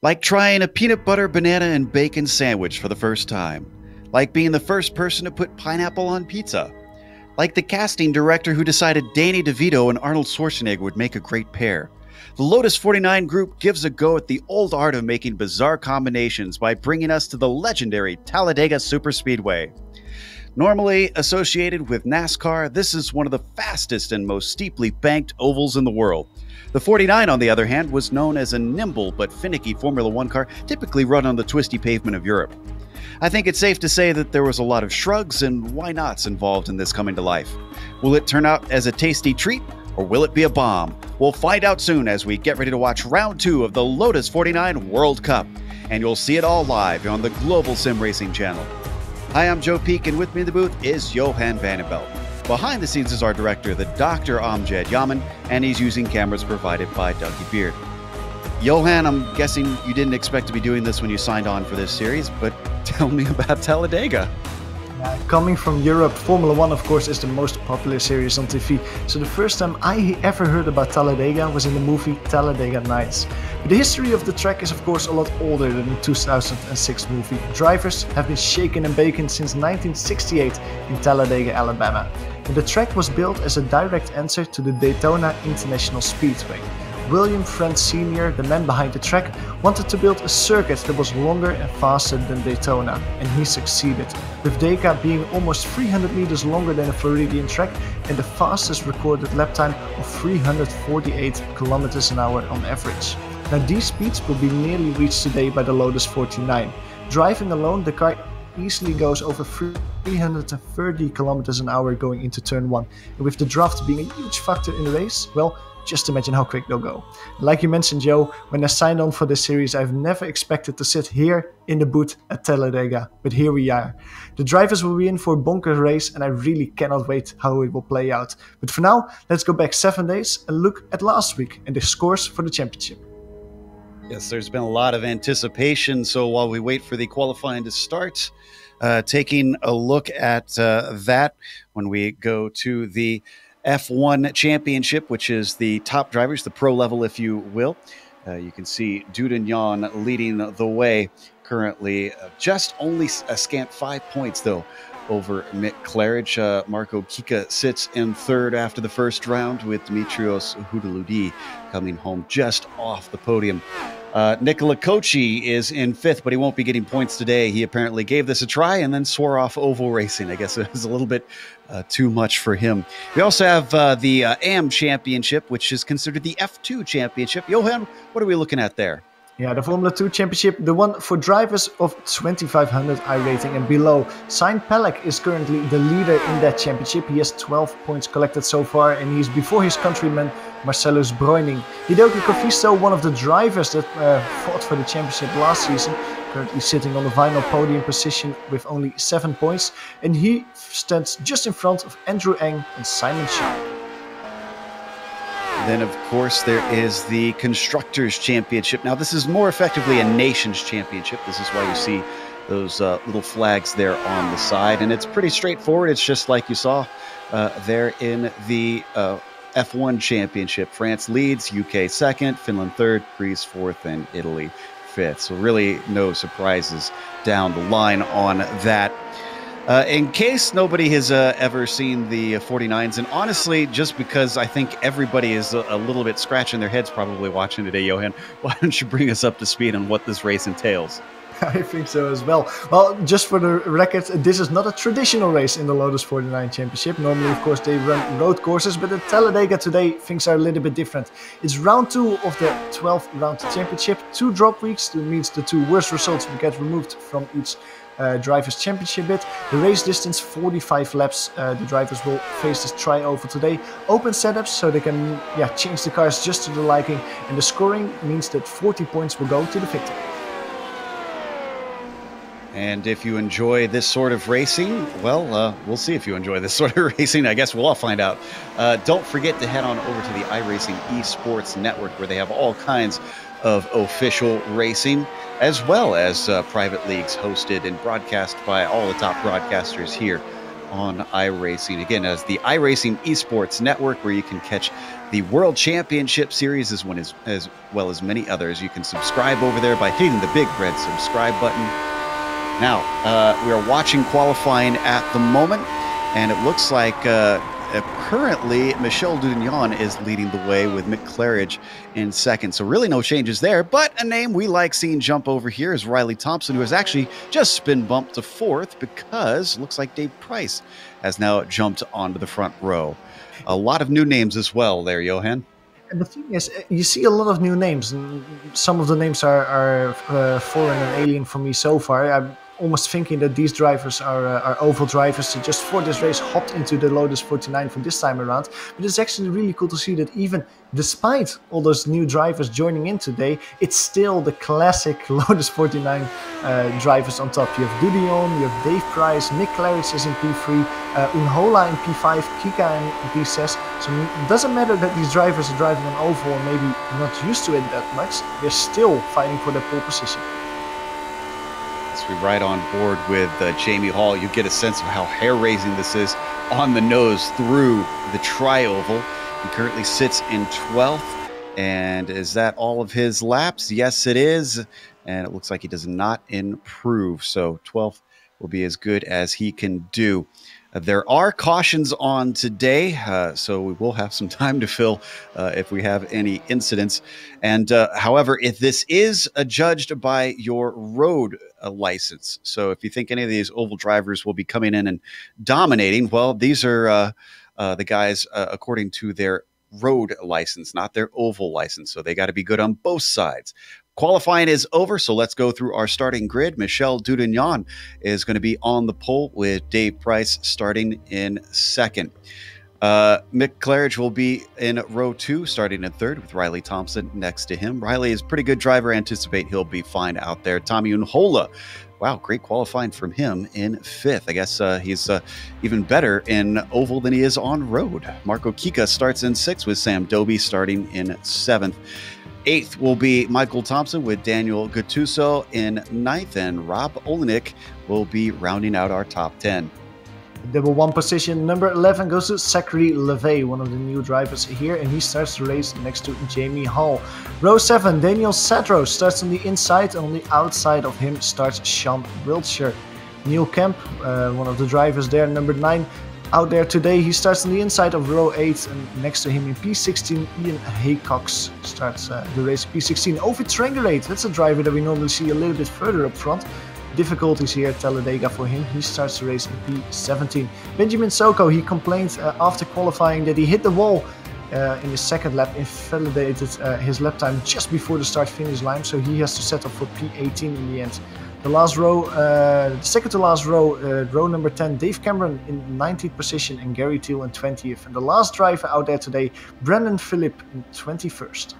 Like trying a peanut butter, banana, and bacon sandwich for the first time. Like being the first person to put pineapple on pizza. Like the casting director who decided Danny DeVito and Arnold Schwarzenegger would make a great pair. The Lotus 49 group gives a go at the old art of making bizarre combinations by bringing us to the legendary Talladega Superspeedway. Normally associated with NASCAR, this is one of the fastest and most steeply banked ovals in the world. The 49, on the other hand, was known as a nimble but finicky Formula One car, typically run on the twisty pavement of Europe. I think it's safe to say that there was a lot of shrugs and why-nots involved in this coming to life. Will it turn out as a tasty treat, or will it be a bomb? We'll find out soon as we get ready to watch round 2 of the Lotus 49 World Cup, and you'll see it all live on the Global Sim Racing channel. Hi, I'm Joe Peak, and with me in the booth is Johan Vandenbelt. Behind the scenes is our director, the Dr. Amjad Yaman, and he's using cameras provided by Dougie Beard. Johan, I'm guessing you didn't expect to be doing this when you signed on for this series, but tell me about Talladega. Coming from Europe, Formula One of course is the most popular series on TV, so the first time I ever heard about Talladega was in the movie Talladega Nights. But the history of the track is of course a lot older than the 2006 movie. Drivers have been shaken and baking since 1968 in Talladega, Alabama. And the track was built as a direct answer to the Daytona International Speedway. William Friend Sr., the man behind the track, wanted to build a circuit that was longer and faster than Daytona, and he succeeded, with DECA being almost 300 meters longer than a Floridian track and the fastest recorded lap time of 348 kilometers an hour on average. Now these speeds will be nearly reached today by the Lotus 49. Driving alone, the car easily goes over 330 kilometers an hour going into turn 1, and with the draft being a huge factor in the race, well, just imagine how quick they'll go. Like you mentioned, Joe, when I signed on for this series, I've never expected to sit here in the booth at Talladega, but here we are. The drivers will be in for a bonkers race, and I really cannot wait how it will play out. But for now, let's go back 7 days and look at last week and the scores for the championship. Yes, there's been a lot of anticipation, so while we wait for the qualifying to start, taking a look at that when we go to the F1 Championship, which is the top drivers, the pro level, if you will. You can see Dudagnon leading the way currently, just only a scant 5 points, though, over Mick Claridge. Marco Kika sits in third after the first round, with Dimitrios Houdeludi coming home just off the podium. Nicola Cocci is in fifth, but he won't be getting points today. He apparently gave this a try and then swore off oval racing. I guess it was a little bit too much for him. We also have the AM Championship, which is considered the F2 Championship. Johan, what are we looking at there? Yeah, the Formula 2 Championship, the one for drivers of 2500 iRating and below. Sain Pelek is currently the leader in that championship. He has 12 points collected so far, and he's before his countryman Marcellus Breuning. Hidoki Kofisto, one of the drivers that fought for the championship last season, currently sitting on the final podium position with only 7 points, and he stands just in front of Andrew Eng and Simon Shaw. Then, of course, there is the Constructors' Championship. Now, this is more effectively a Nations Championship. This is why you see those little flags there on the side. And it's pretty straightforward. It's just like you saw there in the F1 Championship. France leads, UK second, Finland third, Greece fourth, and Italy fifth. So really no surprises down the line on that. In case nobody has ever seen the 49s, and honestly, just because I think everybody is a little bit scratching their heads probably watching today, Johan, why don't you bring us up to speed on what this race entails? I think so as well. Well, just for the record, this is not a traditional race in the Lotus 49 Championship. Normally, of course, they run road courses, but at Talladega today, things are a little bit different. It's round 2 of the 12th round championship. 2 drop weeks, that means the 2 worst results will get removed from each drivers championship bit. The race distance 45 laps. The drivers will face this tri-oval today. Open setups so they can change the cars just to the liking, and the scoring means that 40 points will go to the victor. And if you enjoy this sort of racing, well, we'll see if you enjoy this sort of racing. I guess we'll all find out. Don't forget to head on over to the iRacing Esports Network, where they have all kinds of official racing, as well as private leagues hosted and broadcast by all the top broadcasters here on iRacing. Again, as the iRacing Esports Network, where you can catch the World Championship Series as well as many others. You can subscribe over there by hitting the big red subscribe button. Now, we are watching qualifying at the moment, and it looks like currently Michel Dudignon is leading the way with Mick Claridge in second. So really no changes there, but a name we like seeing jump over here is Riley Thompson, who has actually just been bumped to fourth because it looks like Dave Price has now jumped onto the front row. A lot of new names as well there, Johan. And the thing is, you see a lot of new names, and some of the names are foreign and alien for me so far. I'm almost thinking that these drivers are oval drivers that just for this race hopped into the Lotus 49 for this time around. But it's actually really cool to see that even despite all those new drivers joining in today, it's still the classic Lotus 49 drivers on top. You have Dudillon, you have Dave Price, Mick Claridge is in P3, Unhola in P5, Kika in P6. So it doesn't matter that these drivers are driving on oval and maybe not used to it that much, they're still fighting for their pole position. As we ride on board with Jamie Hall, you get a sense of how hair-raising this is on the nose through the tri-oval. He currently sits in 12th, and is that all of his laps? Yes, it is, and it looks like he does not improve, so 12th will be as good as he can do. There are cautions on today, so we will have some time to fill if we have any incidents. And however, if this is judged by your road license, so if you think any of these oval drivers will be coming in and dominating, well, these are the guys according to their road license, not their oval license. So they got to be good on both sides. Qualifying is over, so let's go through our starting grid. Michel Dudignon is going to be on the pole with Dave Price starting in second. Mick Claridge will be in row 2, starting in third with Riley Thompson next to him. Riley is a pretty good driver. I anticipate he'll be fine out there. Tommy Unhola, wow, great qualifying from him in 5th. I guess he's even better in oval than he is on road. Marco Kika starts in 6th with Sam Doby starting in 7th. 8th will be Michael Thompson with Daniel Gattuso in 9th, and Rob Olenek will be rounding out our top 10. Double one position, number 11 goes to Zachary Levay, one of the new drivers here, and he starts the race next to Jamie Hall. Row 7, Daniel Sadro starts on the inside, and on the outside of him starts Sean Wiltshire. Neil Kemp, one of the drivers there, number 9, out there today. He starts on the inside of row 8, and next to him in P16, Ian Haycox starts the race P16. Ovid Trenggerate, that's a driver that we normally see a little bit further up front. Difficulties here at Talladega for him. He starts the race in P17. Benjamin Soko, he complained after qualifying that he hit the wall in his second lap, invalidated his lap time just before the start finish line, so he has to settle for P18 in the end. The last row, the second to last row, row number 10, Dave Cameron in 19th position and Gary Teal in 20th. And the last driver out there today, Brandon Philippe in 21st.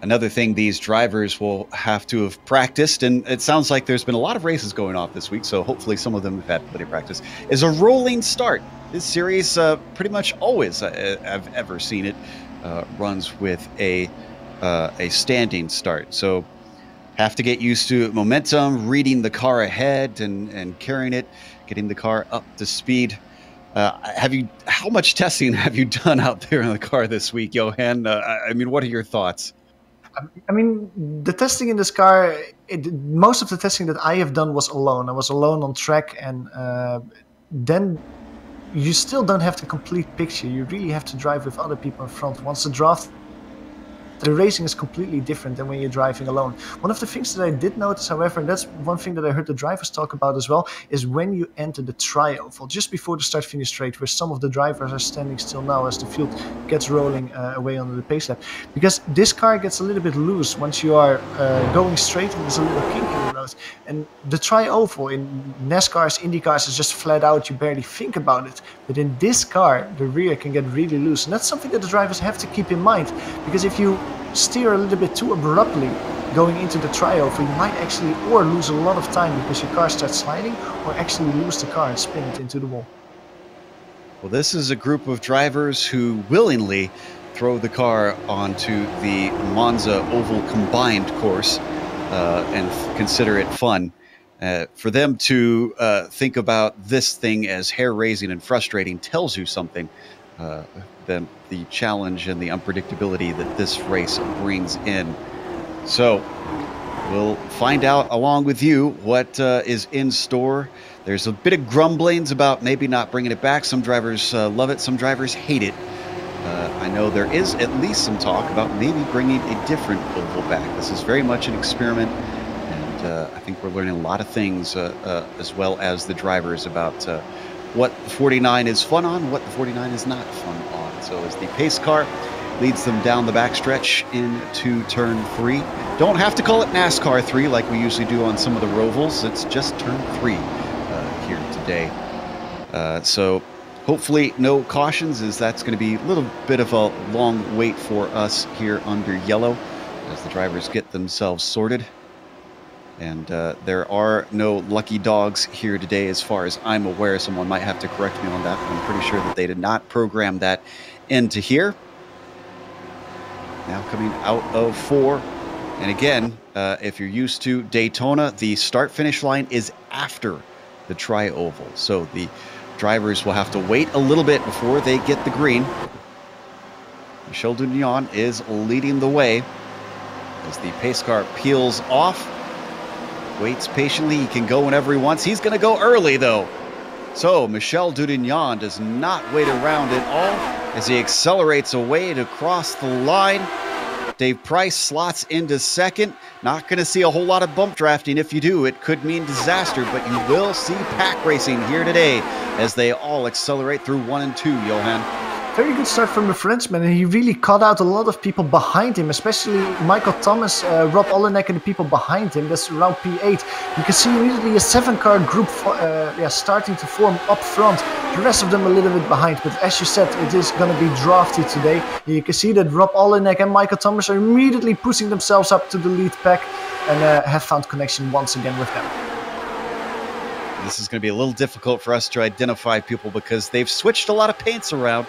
Another thing these drivers will have to have practiced, and it sounds like there's been a lot of races going off this week, so hopefully some of them have had plenty of practice, is a rolling start. This series, pretty much always, I've ever seen it, runs with a standing start. So have to get used to momentum, reading the car ahead and carrying it, getting the car up to speed. How much testing have you done out there in the car this week, Johan? I mean, what are your thoughts? I mean, the testing in this car, most of the testing that I have done was alone. I was alone on track, and then you still don't have the complete picture. You really have to drive with other people in front. Once the draft, the racing is completely different than when you're driving alone. One of the things that I did notice, however, and that's one thing that I heard the drivers talk about as well, is when you enter the tri-oval, just before the start-finish straight, where some of the drivers are standing still now as the field gets rolling away under the pace lap. Because this car gets a little bit loose once you are going straight, and there's a little kink in the road. And the tri-oval in NASCARs, IndyCars is just flat out, you barely think about it. But in this car, the rear can get really loose. And that's something that the drivers have to keep in mind, because if you steer a little bit too abruptly going into the tri-oval, you might actually or lose a lot of time because your car starts sliding, or actually lose the car and spin it into the wall. Well, this is a group of drivers who willingly throw the car onto the Monza Oval combined course and consider it fun. For them to think about this thing as hair-raising and frustrating tells you something. Than the challenge and the unpredictability that this race brings in. So we'll find out along with you what is in store. There's a bit of grumblings about maybe not bringing it back. Some drivers love it, some drivers hate it. I know there is at least some talk about maybe bringing a different oval back. This is very much an experiment, and I think we're learning a lot of things as well as the drivers about what the 49 is fun on, what the 49 is not fun on. So as the pace car leads them down the backstretch into turn 3. Don't have to call it NASCAR 3 like we usually do on some of the Rovals. It's just turn 3 here today. So hopefully no cautions, as that's going to be a little bit of a long wait for us here under yellow as the drivers get themselves sorted. And there are no lucky dogs here today as far as I'm aware. Someone might have to correct me on that, but I'm pretty sure that they did not program that into here. Now coming out of 4. And again, if you're used to Daytona, the start-finish line is after the tri-oval. So the drivers will have to wait a little bit before they get the green. Michel Dugnan is leading the way as the pace car peels off. Waits patiently. He can go whenever he wants. He's going to go early, though. So Michel Dugnan does not wait around at all as he accelerates away to cross the line. Dave Price slots into second. Not going to see a whole lot of bump drafting. If you do, it could mean disaster, but you will see pack racing here today as they all accelerate through 1 and 2, Johan. Very good start from the Frenchman, and he really caught out a lot of people behind him, especially Michael Thomas, Rob Olenek, and the people behind him. That's around P8. You can see immediately a 7-car group starting to form up front. The rest of them a little bit behind, but as you said, it is going to be drafty today. You can see that Rob Olenek and Michael Thomas are immediately pushing themselves up to the lead pack and have found connection once again with them. This is going to be a little difficult for us to identify people because they've switched a lot of paints around.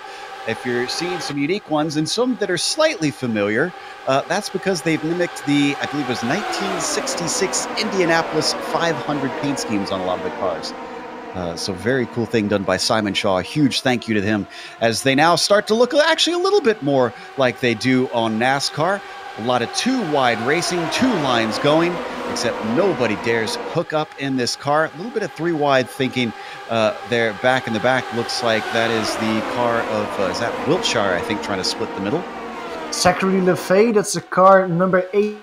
If you're seeing some unique ones and some that are slightly familiar, that's because they've mimicked the, I believe it was 1966 Indianapolis 500 paint schemes on a lot of the cars. So very cool thing done by Simon Shaw. A huge thank you to him as they now start to look actually a little bit more like they do on NASCAR. A lot of 2 wide racing, 2 lines going, except nobody dares hook up in this car. A little bit of 3 wide thinking there back in the back. Looks like that is the car of, is that Wiltshire, I think, trying to split the middle? Zachary LeFay, that's the car number 8.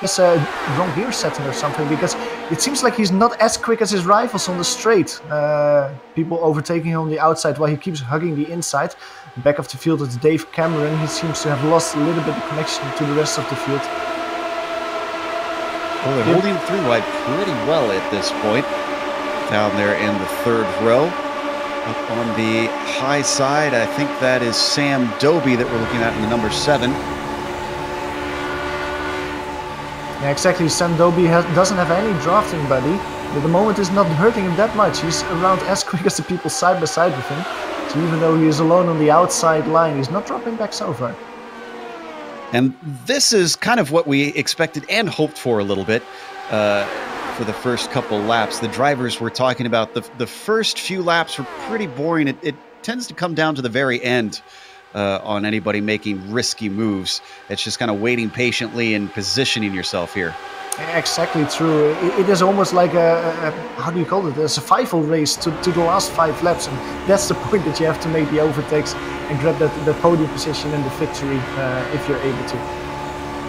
It's a wrong gear setting or something, because it seems like he's not as quick as his rivals on the straight. People overtaking him on the outside while he keeps hugging the inside. Back of the field, it's Dave Cameron. He seems to have lost a little bit of connection to the rest of the field. Well, they're holding 3 wide pretty well at this point. Down there in the 3rd row. Up on the high side, I think that is Sam Doby that we're looking at in the number 7. Yeah, exactly. Sam Doby doesn't have any drafting buddy. But the moment is not hurting him that much. He's around as quick as the people side by side with him. So even though he is alone on the outside line, he's not dropping back so far. And this is kind of what we expected and hoped for a little bit for the first couple laps. The drivers were talking about the first few laps were pretty boring. It tends to come down to the very end on anybody making risky moves. It's just kind of waiting patiently and positioning yourself here. Exactly true. It is almost like a how do you call it? A survival race to the last 5 laps, and that's the point that you have to make the overtakes and grab the podium position and the victory if you're able to.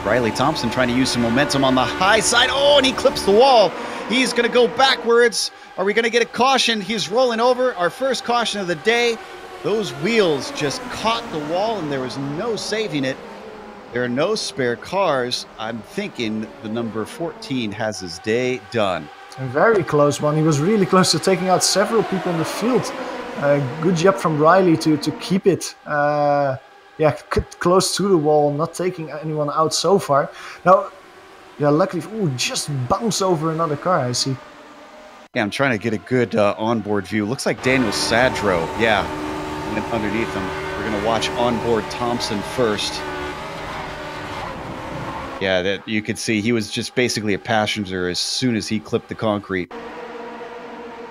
Riley Thompson trying to use some momentum on the high side. Oh, and he clips the wall. He's going to go backwards. Are we going to get a caution? He's rolling over. Our first caution of the day. Those wheels just caught the wall, and there was no saving it. There are no spare cars. I'm thinking the number 14 has his day done. A very close one. He was really close to taking out several people in the field. Good job from Riley to keep it close to the wall, not taking anyone out so far. Now, yeah, luckily, just bounce over another car, I see. Yeah, I'm trying to get a good onboard view. Looks like Daniel Sadro, went underneath him. We're going to watch onboard Thompson first. Yeah, that you could see he was just basically a passenger as soon as he clipped the concrete.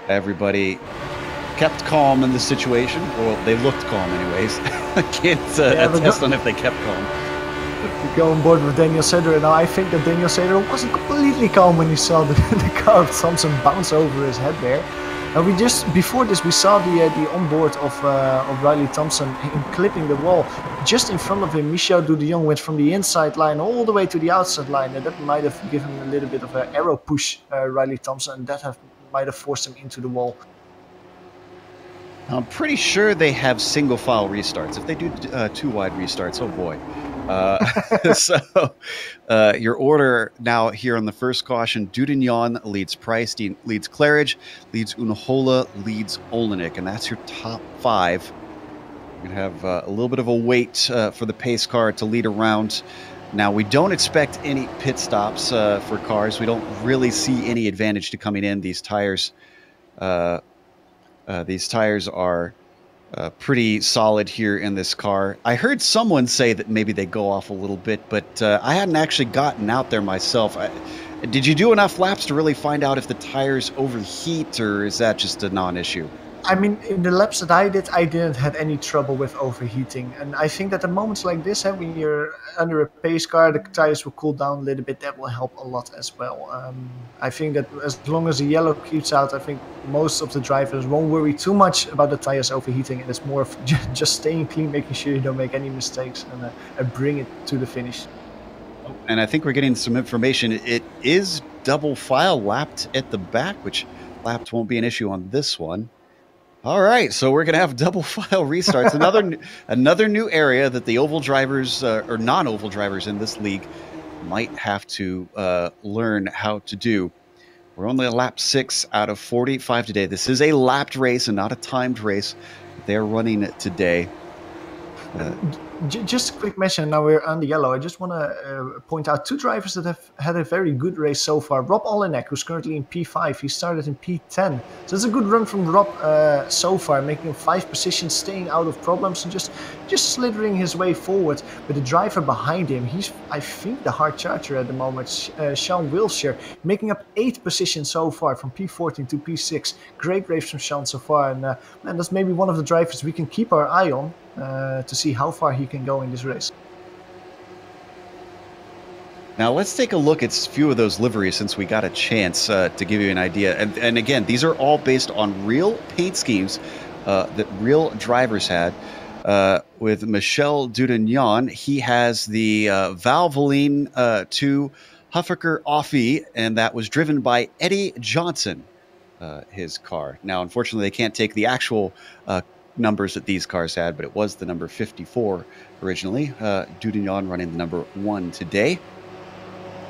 Everybody kept calm in the situation. Well, they looked calm anyways. I can't attest on if they kept calm. We go on board with Daniel Seder. Now, I think that Daniel Seder wasn't completely calm when he saw the car of Thompson bounce over his head there. And before this, we saw the onboard of Riley Thompson clipping the wall. Just in front of him, Michel Doudillon went from the inside line all the way to the outside line. And that might have given him a little bit of an arrow push, Riley Thompson, and that might have forced him into the wall. I'm pretty sure they have single file restarts. If they do 2 wide restarts, oh boy. So your order now here on the first caution: Doudillon leads Price, leads Claridge, leads Unahola, leads Olenek, and that's your top 5. You're going to have a little bit of a wait for the pace car to lead around. Now, we don't expect any pit stops for cars. We don't really see any advantage to coming in. These tires are pretty solid here in this car. I heard someone say that maybe they go off a little bit, but I hadn't actually gotten out there myself. Did you do enough laps to really find out if the tires overheat, or is that just a non-issue? I mean, in the laps that I didn't have any trouble with overheating. And I think that at moments like this, when you're under a pace car, the tires will cool down a little bit. That will help a lot as well. I think that as long as the yellow keeps out, I think most of the drivers won't worry too much about the tires overheating. And it's more of just staying clean, making sure you don't make any mistakes, and bring it to the finish. And I think we're getting some information. It is double file lapped at the back, which lapped won't be an issue on this one. All right, so we're going to have double file restarts. Another new area that the oval drivers or non-oval drivers in this league might have to learn how to do. We're only at lap 6 out of 45 today. This is a lapped race and not a timed race. They're running it today. Just a quick mention, now we're on the yellow. I just want to point out 2 drivers that have had a very good race so far. Rob Olenek, who's currently in P5, he started in P10. So it's a good run from Rob so far, making him 5 positions, staying out of problems, and just slithering his way forward. But the driver behind him, he's, I think, the hard charger at the moment, Sean Wilshire, making up 8 positions so far, from P14 to P6. Great race from Sean so far, and man, that's maybe one of the drivers we can keep our eye on. To see how far he can go in this race. Now let's take a look at a few of those liveries since we got a chance to give you an idea. And again, these are all based on real paint schemes that real drivers had. With Michel Doudillon, he has the Valvoline 2 Huffaker Offie, and that was driven by Eddie Johnson, his car. Now, unfortunately, they can't take the actual numbers that these cars had, but it was the number 54 originally. Doudillon running the number 1 today.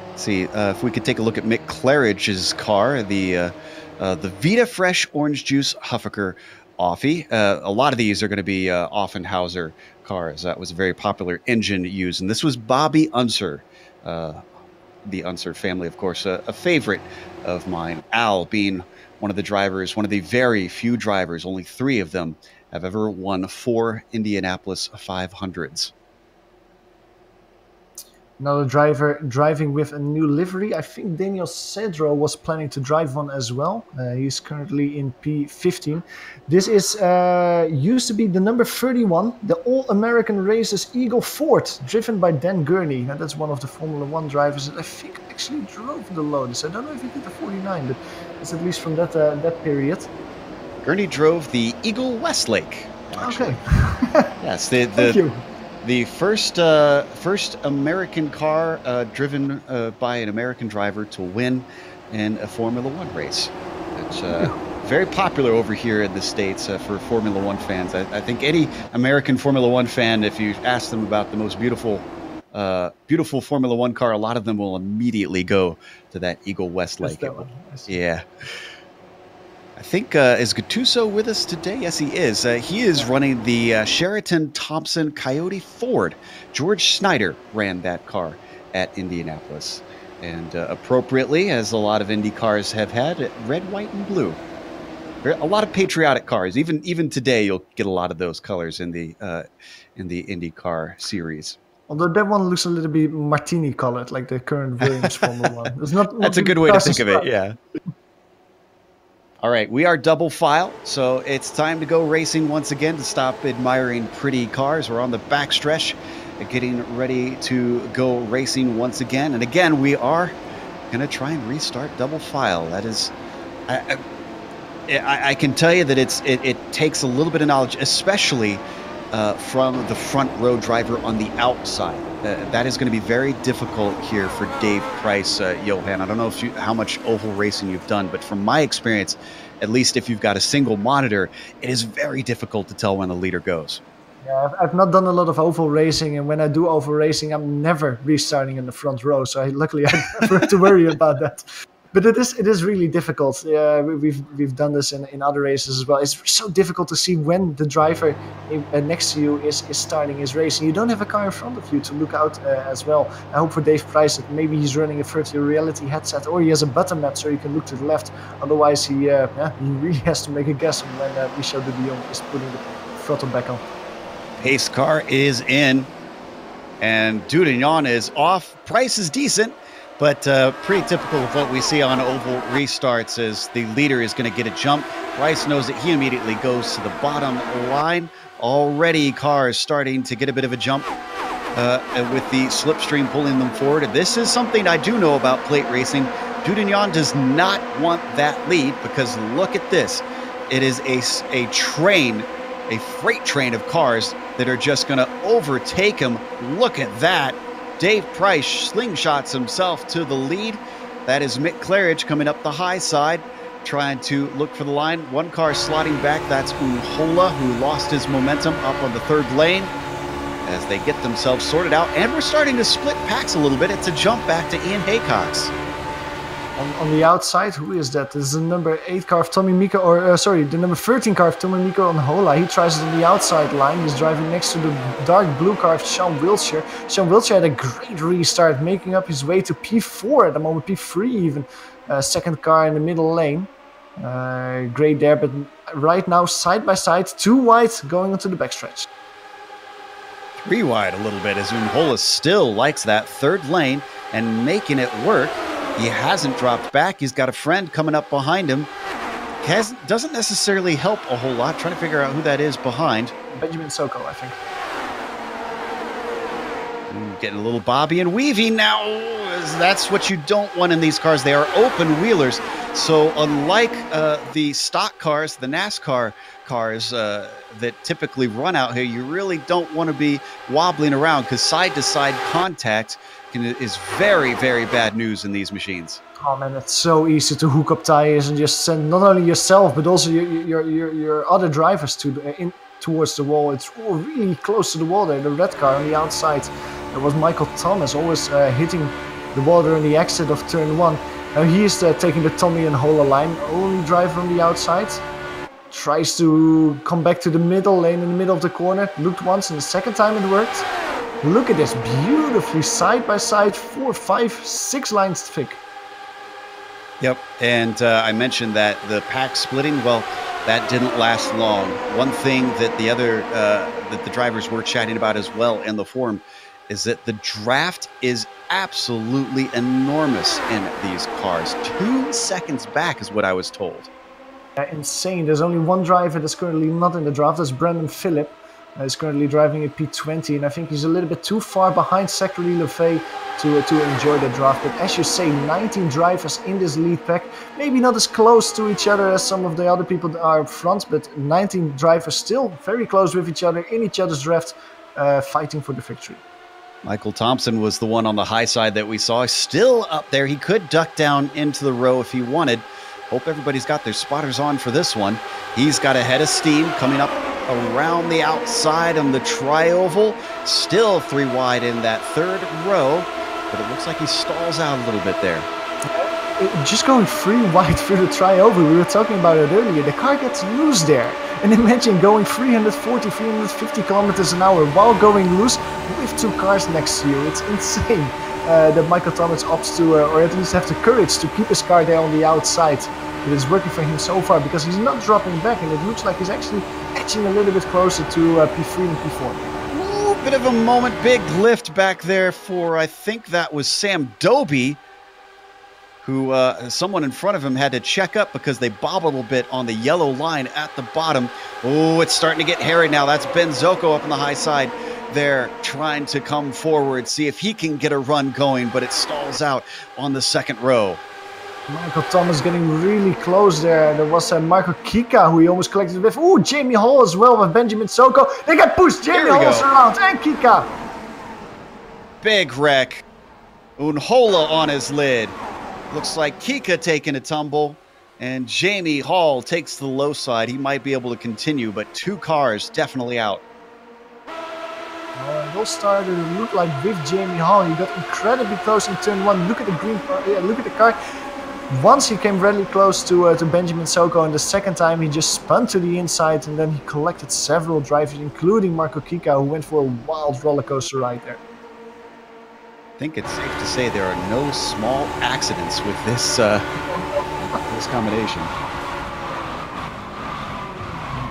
Let's see if we could take a look at Mick Claridge's car, the Vita Fresh Orange Juice Huffaker Offie. A lot of these are going to be Offenhauser cars. That was a very popular engine used, and this was Bobby Unser, the Unser family, of course, a favorite of mine. Al being one of the drivers, one of the very few drivers, only 3 of them have ever won 4 Indianapolis 500s. Another driver driving with a new livery. I think Daniel Cedro was planning to drive one as well. He's currently in P15. This is used to be the number 31, the All-American Races Eagle Ford, driven by Dan Gurney. Now, that's one of the Formula 1 drivers that I think actually drove the Lotus. I don't know if he did the 49, but it's at least from that that period. Gurney drove the Eagle Westlake, actually. Okay. Yes, Thank you. The first American car driven by an American driver to win in a Formula 1 race. It's very popular over here in the States for Formula 1 fans. I think any American Formula 1 fan, if you ask them about the most beautiful Formula 1 car, a lot of them will immediately go to that Eagle Westlake. Yeah. I think, is Gattuso with us today? Yes, he is. He is running the Sheraton Thompson Coyote Ford. George Snyder ran that car at Indianapolis. And appropriately, as a lot of Indy cars have had, red, white, and blue. A lot of patriotic cars. Even today, you'll get a lot of those colors in the IndyCar series. Although that one looks a little bit martini colored, like the current Williams Formula One. It's not That's a good way to think of it, yeah. All right, we are double file, so it's time to go racing once again, to stop admiring pretty cars. We're on the backstretch, getting ready to go racing once again. And again, we are going to try and restart double file. That is... I can tell you that it takes a little bit of knowledge, especially from the front row driver on the outside. That is going to be very difficult here for Dave Price, Johan. I don't know how much oval racing you've done, but from my experience, at least if you've got a single monitor, it is very difficult to tell when the leader goes. Yeah, I've not done a lot of oval racing, and when I do oval racing, I'm never restarting in the front row. So luckily, I never have to worry about that. But it is really difficult. We've done this in other races as well. It's so difficult to see when the driver next to you is starting his race. And you don't have a car in front of you to look out as well. I hope for Dave Price that maybe he's running a virtual reality headset, or he has a button map so you can look to the left. Otherwise, he really has to make a guess on when Michel de Dion is putting the throttle back on. Pace car is in, and Dudignon is off. Price is decent. But pretty typical of what we see on oval restarts is the leader is going to get a jump. Price knows that he immediately goes to the bottom line. Already cars starting to get a bit of a jump with the slipstream pulling them forward. This is something I do know about plate racing. Dudignon does not want that lead, because look at this. It is a train, a freight train of cars that are just going to overtake him. Look at that. Dave Price slingshots himself to the lead. That is Mick Claridge coming up the high side, trying to look for the line. One car slotting back. That's Unhola, who lost his momentum up on the third lane as they get themselves sorted out. And we're starting to split packs a little bit. It's a jump back to Ian Haycox. On the outside, who is that? This is the number 8 car of Tommy Miko, the number 13 car of Tommy Miko on Hola. He tries it on the outside line. He's driving next to the dark blue car of Sean Wiltshire. Sean Wiltshire had a great restart, making up his way to P4 at the moment, P3 even. Second car in the middle lane. Great there, but right now, side by side, 2 wide going onto the backstretch. 3 wide a little bit, as Unhola still likes that third lane and making it work. He hasn't dropped back. He's got a friend coming up behind him. Doesn't necessarily help a whole lot. Trying to figure out who that is behind. Benjamin Soko, I think. Getting a little bobby and weaving now. That's what you don't want in these cars. They are open wheelers. So unlike the stock cars, the NASCAR cars that typically run out here, you really don't want to be wobbling around, because side-to-side contact is very, very bad news in these machines. Oh man, it's so easy to hook up tires and just send not only yourself but also your other drivers towards the wall. It's really close to the wall there. The red car on the outside, there was Michael Thomas always hitting the wall during the exit of turn 1. Now he is taking the Tommy and Hola line. Only driver on the outside. Tries to come back to the middle lane in the middle of the corner. Looked once, and the second time it worked. Look at this, beautifully side by side, 4, 5, 6 lines thick. Yep, and I mentioned that the pack splitting, well, that didn't last long. One thing that the drivers were chatting about as well in the forum is that the draft is absolutely enormous in these cars. 2 seconds back is what I was told. Insane. There's only one driver that's currently not in the draft. That's Brandon Philippe. He's currently driving a P20, and I think he's a little bit too far behind Zachary Lefay to enjoy the draft. But as you say, 19 drivers in this lead pack. Maybe not as close to each other as some of the other people that are up front, but 19 drivers still very close with each other, in each other's draft, fighting for the victory. Michael Thompson was the one on the high side that we saw. Still up there. He could duck down into the row if he wanted. Hope everybody's got their spotters on for this one. He's got a head of steam coming up around the outside on the tri-oval. Still 3 wide in that third row, but it looks like he stalls out a little bit there. Just going 3 wide through the tri-oval, we were talking about it earlier, the car gets loose there. And imagine going 340, 350 kilometers an hour while going loose with 2 cars next to you. It's insane that Michael Thomas opts to, or at least have the courage to keep his car there on the outside. but it's working for him so far because he's not dropping back, and it looks like he's actually edging a little bit closer to P3 and P4. Bit of a moment, big lift back there for, I think that was Sam Doby, who someone in front of him had to check up because they bobbled a bit on the yellow line at the bottom. Oh, it's starting to get hairy now. That's Ben Zocco up on the high side there trying to come forward, see if he can get a run going, but it stalls out on the second row. Michael Thomas getting really close there. There was Marco Kika who he almost collected with. Ooh, Jamie Hall as well with Benjamin Zocco. They get pushed. Jamie Hall's around and Kika. Big wreck. Unhola on his lid. Looks like Kika taking a tumble, and Jamie Hall takes the low side. He might be able to continue, but 2 cars definitely out. It all started to look like with Jamie Hall. He got incredibly close in turn 1. Look at the green car. Yeah, look at the car. Once he came really close to Benjamin Zocco, and the second time he just spun to the inside, and then he collected several drivers, including Marco Kika, who went for a wild roller coaster ride there. I think it's safe to say there are no small accidents with this this combination.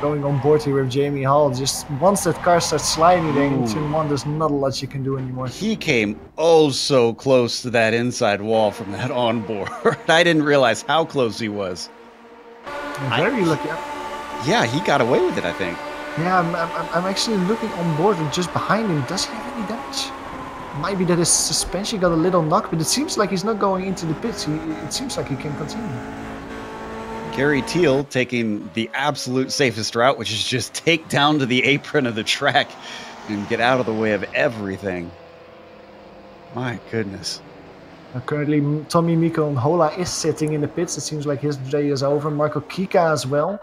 Going on board here with Jamie Hall. Just once that car starts sliding there in turn 1, there's not a lot you can do anymore. He came oh so close to that inside wall from that onboard. I didn't realize how close he was. Very lucky. Yeah, he got away with it, I think. Yeah, I'm actually looking on board and just behind him. Does he have any damage? Might be that his suspension got a little knock, but it seems like he's not going into the pits. It seems like he can continue. Gary Teal taking the absolute safest route, which is just take down to the apron of the track and get out of the way of everything. My goodness. Currently, Tommy Miko Unhola is sitting in the pits. It seems like his day is over. Marco Kika as well.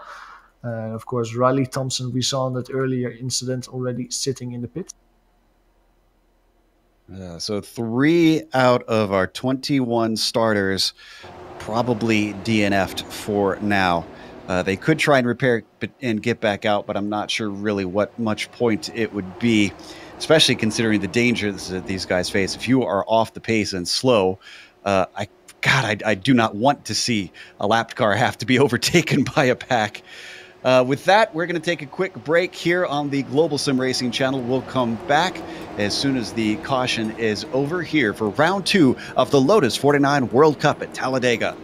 Of course, Riley Thompson, we saw in that earlier incident, already sitting in the pits. So 3 out of our 21 starters probably DNF'd for now. They could try and repair and get back out, but I'm not sure really what much point it would be, especially considering the dangers that these guys face. If you are off the pace and slow, I do not want to see a lapped car have to be overtaken by a pack. With that, we're going to take a quick break here on the Global Sim Racing channel. We'll come back as soon as the caution is over here for round 2 of the Lotus 49 World Cup at Talladega.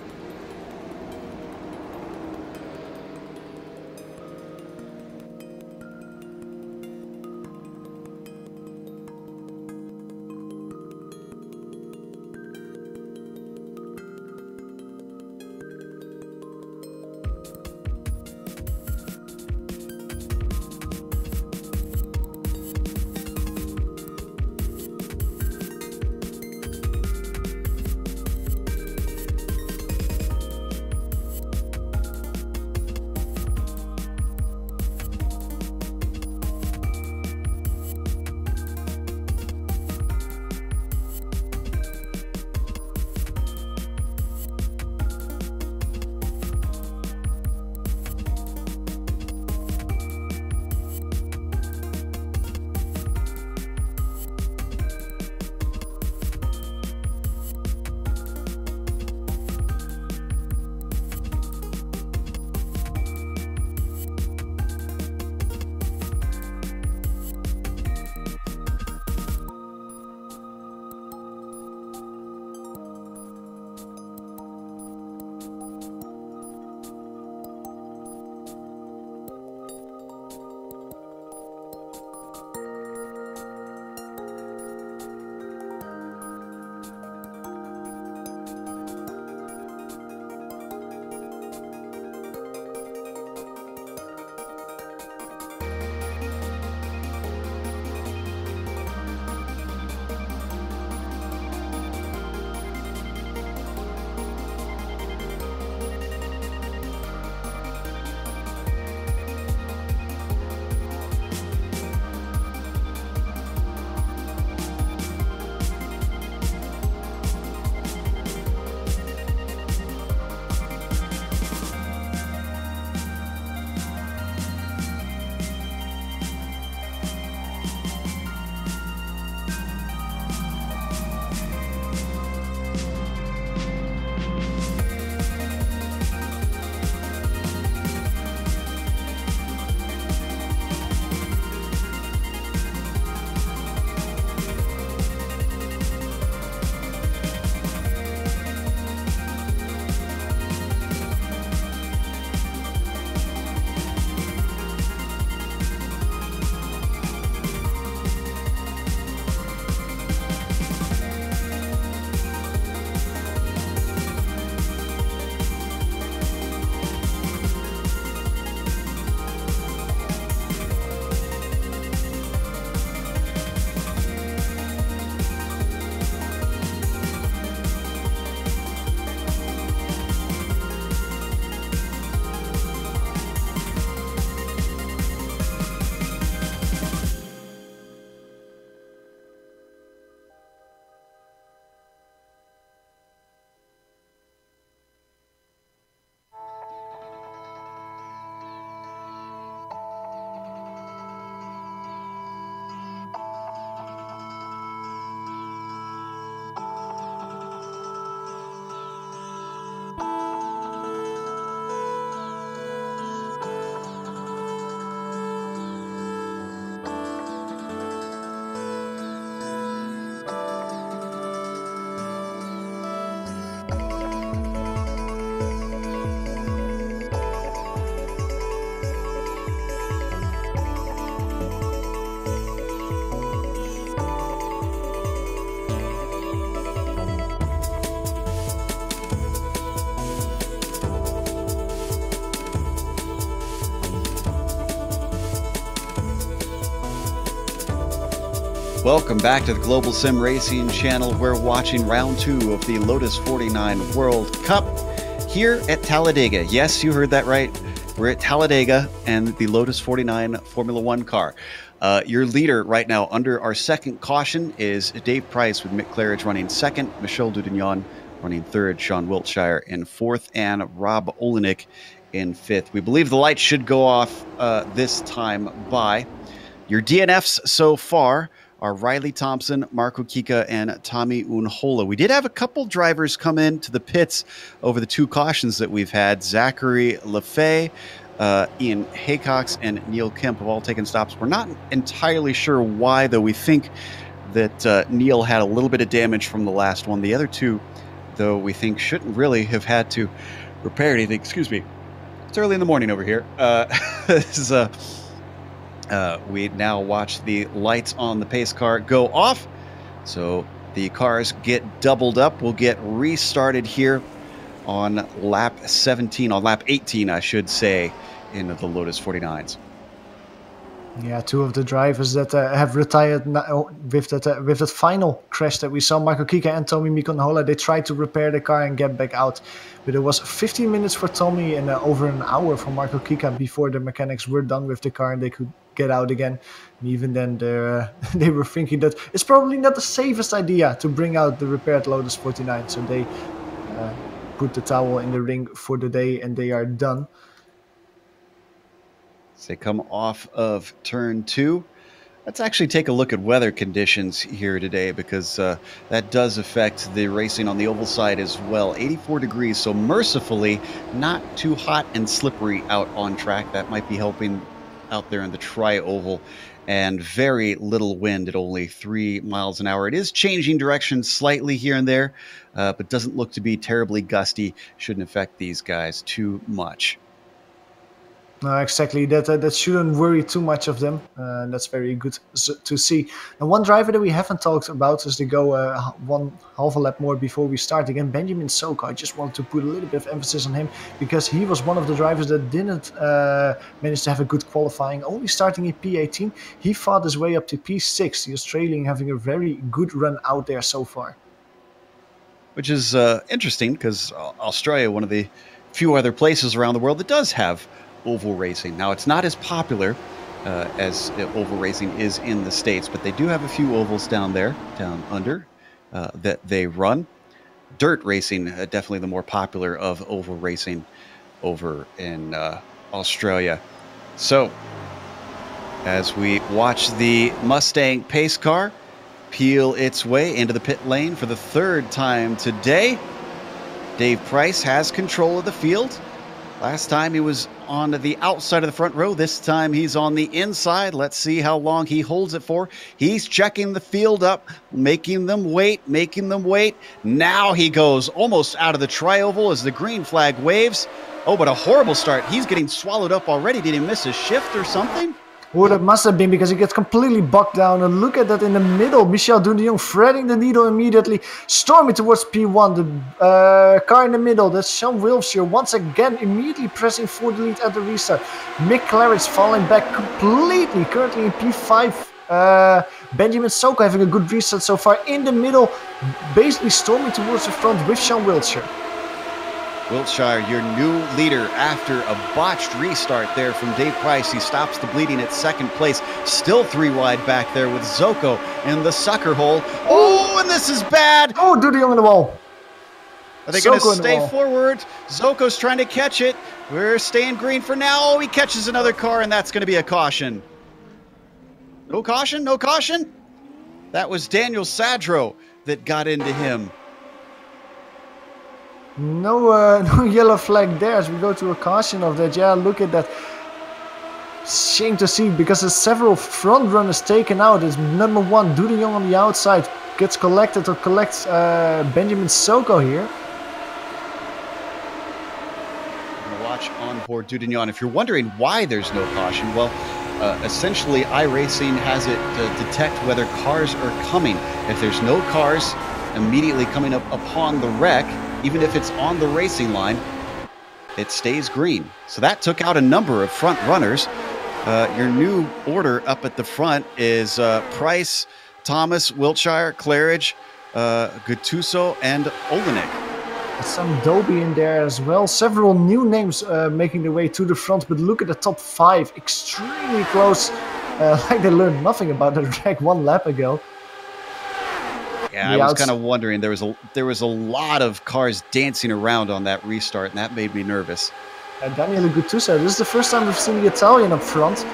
Welcome back to the Global Sim Racing channel. We're watching round 2 of the Lotus 49 World Cup here at Talladega. Yes, you heard that right. We're at Talladega and the Lotus 49 Formula 1 car. Your leader right now under our second caution is Dave Price with Mick Claridge running second, Michel Dudignon running third, Sean Wiltshire in fourth, and Rob Olenek in fifth. We believe the lights should go off this time by. Your DNFs so far are Riley Thompson, Marco Kika, and Tommy Unhola. We did have a couple drivers come in to the pits over the 2 cautions that we've had. Zachary Lefay, Ian Haycox, and Neil Kemp have all taken stops. We're not entirely sure why, though. We think that Neil had a little bit of damage from the last one. The other 2, though, we think shouldn't really have had to repair anything. Excuse me. It's early in the morning over here. This is we now watch the lights on the pace car go off. So the cars get doubled up. We'll get restarted here on lap 17, on lap 18, I should say, in the Lotus 49s. Yeah, 2 of the drivers that have retired with that final crash that we saw, Marco Kika and Tommy Mikonhola, they tried to repair the car and get back out. But it was 15 minutes for Tommy and over an hour for Marco Kika before the mechanics were done with the car and they could get out again. And even then they were thinking that it's probably not the safest idea to bring out the repaired Lotus 49. So they put the towel in the ring for the day and they are done. They come off of turn 2. Let's actually take a look at weather conditions here today, because that does affect the racing on the oval side as well. 84 degrees, so mercifully not too hot and slippery out on track. That might be helping out there in the tri-oval, and very little wind at only 3 miles an hour. It is changing direction slightly here and there, but doesn't look to be terribly gusty. Shouldn't affect these guys too much. Exactly, that shouldn't worry too much of them. That's very good to see. And one driver that we haven't talked about as they go one half a lap more before we start again, Benjamin Soko. I just want to put a little bit of emphasis on him because he was one of the drivers that didn't manage to have a good qualifying, only starting in P18. He fought his way up to P6, the Australian having a very good run out there so far. Which is interesting, because Australia, one of the few other places around the world that does have oval racing. Now, it's not as popular as oval racing is in the States, but they do have a few ovals down there, down under, that they run. Dirt racing, definitely the more popular of oval racing over in Australia. So, as we watch the Mustang pace car peel its way into the pit lane for the 3rd time today, Dave Price has control of the field. Last time he was on the outside of the front row. This time he's on the inside. Let's see how long he holds it for. He's checking the field up, making them wait. Now he goes almost out of the tri-oval as the green flag waves. Oh, but a horrible start. He's getting swallowed up already. Did he miss a shift or something? Oh, that must have been because he gets completely bogged down. And look at that in the middle. Michel Dudignon threading the needle immediately, storming towards P1. The car in the middle, that's Sean Wiltshire once again immediately pressing for the lead at the restart. Mick Claridge falling back completely, currently in P5. Benjamin Soko having a good restart so far in the middle, basically storming towards the front with Sean Wiltshire. Wiltshire, your new leader after a botched restart there from Dave Price. He stops the bleeding at 2nd place. Still 3 wide back there with Zoko in the sucker hole. Oh, and this is bad. Oh, Dudignon in the wall. Are they going to stay forward? Zoko's trying to catch it. We're staying green for now. Oh, he catches another car, and that's going to be a caution. No caution? No caution? That was Daniel Sadro that got into him. No yellow flag there as we go to a caution of that. Yeah, look at that. Shame to see because there's several front runners taken out. It's number 1, Dudignon on the outside. Gets collected or collects Benjamin Soko here. Watch on board Dudignon. If you're wondering why there's no caution, well, essentially iRacing has it to detect whether cars are coming. If there's no cars immediately coming up upon the wreck, even if it's on the racing line, it stays green. So that took out a number of front runners. Your new order up at the front is Price, Thomas, Wiltshire, Claridge, Gattuso, and Olenek. Some Dobie in there as well. Several new names making their way to the front, but look at the top 5, extremely close. Like they learned nothing about the track 1 lap ago. Yeah, I was kind of wondering. There was a lot of cars dancing around on that restart, and that made me nervous. Daniele Gattuso, this is the first time we've seen the Italian up front.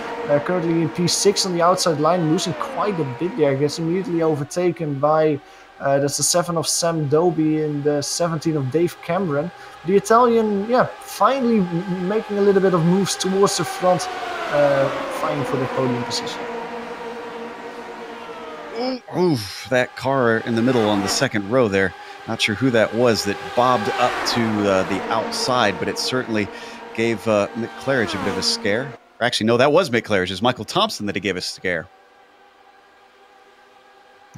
Currently in P6 on the outside line, losing quite a bit there. Gets immediately overtaken by that's the 7 of Sam Dobie and the 17 of Dave Cameron. The Italian, yeah, finally making a little bit of moves towards the front, fighting for the podium position. Oof, that car in the middle on the second row there. Not sure who that was that bobbed up to the outside, but it certainly gave Mick Claridge a bit of a scare. Or actually, no, that was Mick Claridge. It was Michael Thompson that he gave a scare.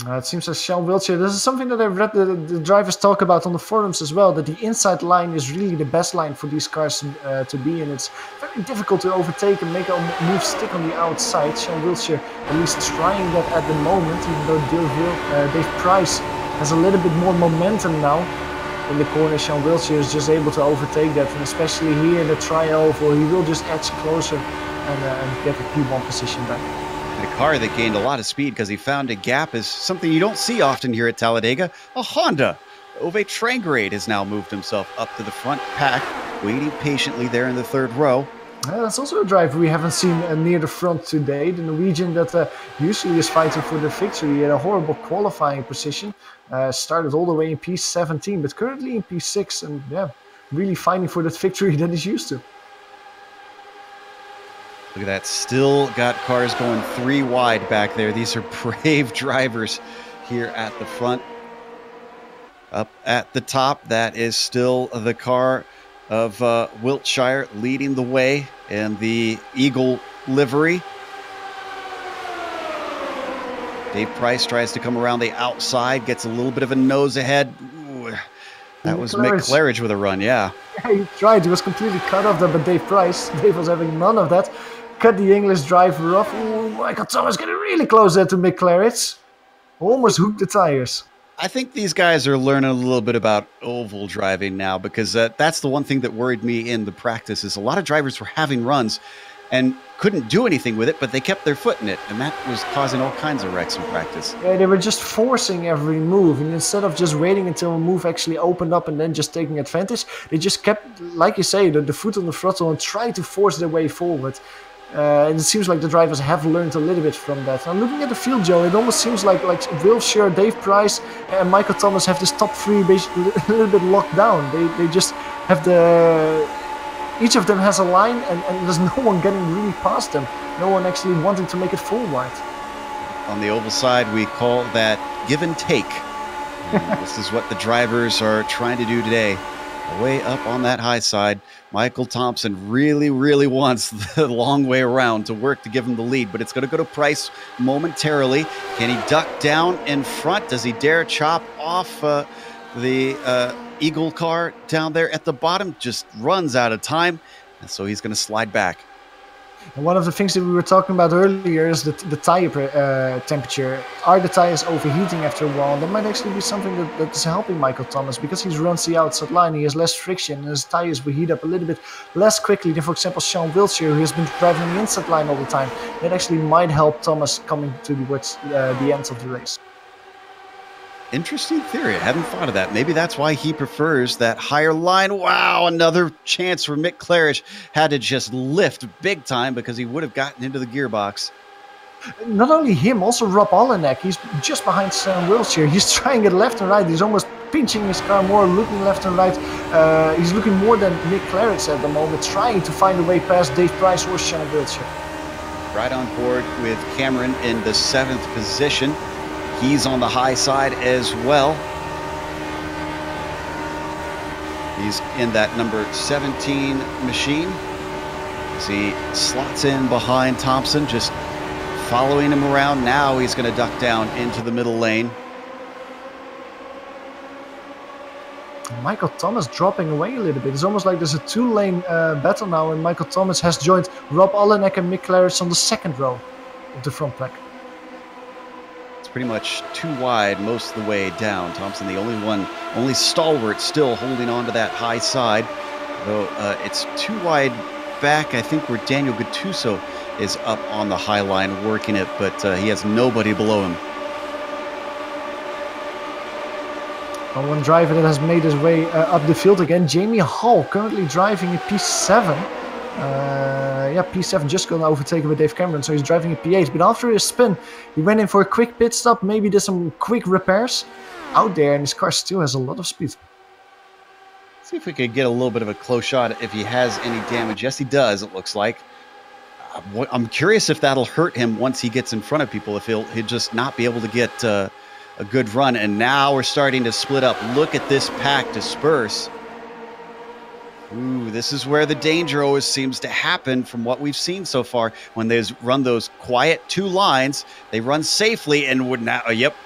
It seems like Sean Wiltshire. This is something that I've read the drivers talk about on the forums as well, that the inside line is really the best line for these cars to be in. It's very difficult to overtake and make a move stick on the outside. Sean Wiltshire at least trying that at the moment, even though Dave Price has a little bit more momentum now in the corner. Sean Wiltshire is just able to overtake that, and especially here in the tri-oval, he will just edge closer and get the P1 position back. A car that gained a lot of speed because he found a gap is something you don't see often here at Talladega. A Honda. Ove Trangrade has now moved himself up to the front pack, waiting patiently there in the third row. That's also a driver we haven't seen near the front today. The Norwegian that usually is fighting for the victory. He had a horrible qualifying position. Started all the way in P17, but currently in P6. And yeah, really fighting for that victory that he's used to. Look at that, still got cars going 3 wide back there. These are brave drivers here at the front. Up at the top, that is still the car of Wiltshire leading the way in the Eagle livery. Dave Price tries to come around the outside, gets a little bit of a nose ahead. Ooh, that was Mick Claridge with a run, yeah. Yeah, he tried. He was completely cut off there, but Dave Price, Dave was having none of that. Cut the English driver off. Ooh, Michael Thomas getting really close there to Mick Claridge. Almost hooked the tires. I think these guys are learning a little bit about oval driving now, because that's the one thing that worried me in the practice is a lot of drivers were having runs and couldn't do anything with it, but they kept their foot in it, and that was causing all kinds of wrecks in practice. Yeah, they were just forcing every move, and instead of just waiting until a move actually opened up and then just taking advantage, they just kept, like you say, the foot on the throttle and tried to force their way forward. And it seems like the drivers have learned a little bit from that. Now looking at the field, Joe, it almost seems like Wiltshire, Dave Price and Michael Thomas have this top 3 basically a little bit locked down. They just have each of them has a line and there's no one getting really past them. No one actually wanting to make it full wide. On the oval side, we call that give and take. And this is what the drivers are trying to do today. Way up on that high side, Michael Thompson really, really wants the long way around to work to give him the lead, but it's going to go to Price momentarily. Can he duck down in front? Does he dare chop off the Eagle car down there at the bottom? Just runs out of time, and so he's going to slide back. And one of the things that we were talking about earlier is the tire temperature. Are the tires overheating after a while? That might actually be something that is helping Michael Thomas, because he runs the outside line, he has less friction, and his tires will heat up a little bit less quickly than, for example, Sean Wiltshire, who has been driving the inside line all the time. That actually might help Thomas coming towards the end of the race. Interesting theory. I hadn't thought of that. Maybe that's why he prefers that higher line. Wow, another chance for Mick Claridge. Had to just lift big time because he would have gotten into the gearbox. Not only him, also Rob Olenek. He's just behind Sam Wiltshire. He's trying it left and right. He's almost pinching his car more, looking left and right. He's looking more than Mick Claridge at the moment, trying to find a way past Dave Price or Sean Wiltshire. Right on board with Cameron in the 7th position. He's on the high side as well. He's in that number 17 machine as he slots in behind Thompson, just following him around. Now he's going to duck down into the middle lane. Michael Thomas dropping away a little bit. It's almost like there's a 2-lane battle now, and Michael Thomas has joined Rob Olenek and Mick Claridge on the 2nd row of the front pack. pretty much too wide most of the way down. Thompson, the only stalwart still holding on to that high side, though it's too wide back, I think, where Daniel Gattuso is up on the high line working it, but he has nobody below him. One driver that has made his way up the field again, Jamie Hall, currently driving a P7. P7 just got overtaken by Dave Cameron, so he's driving a P8. But after his spin, he went in for a quick pit stop, maybe did some quick repairs out there, and his car still has a lot of speed. See if we could get a little bit of a close shot if he has any damage. Yes, he does, it looks like. I'm curious if that'll hurt him once he gets in front of people, if he'll just not be able to get a good run. And now we're starting to split up. Look at this pack disperse. Ooh, this is where the danger always seems to happen from what we've seen so far. When they run those quiet two lines, they run safely, and would now,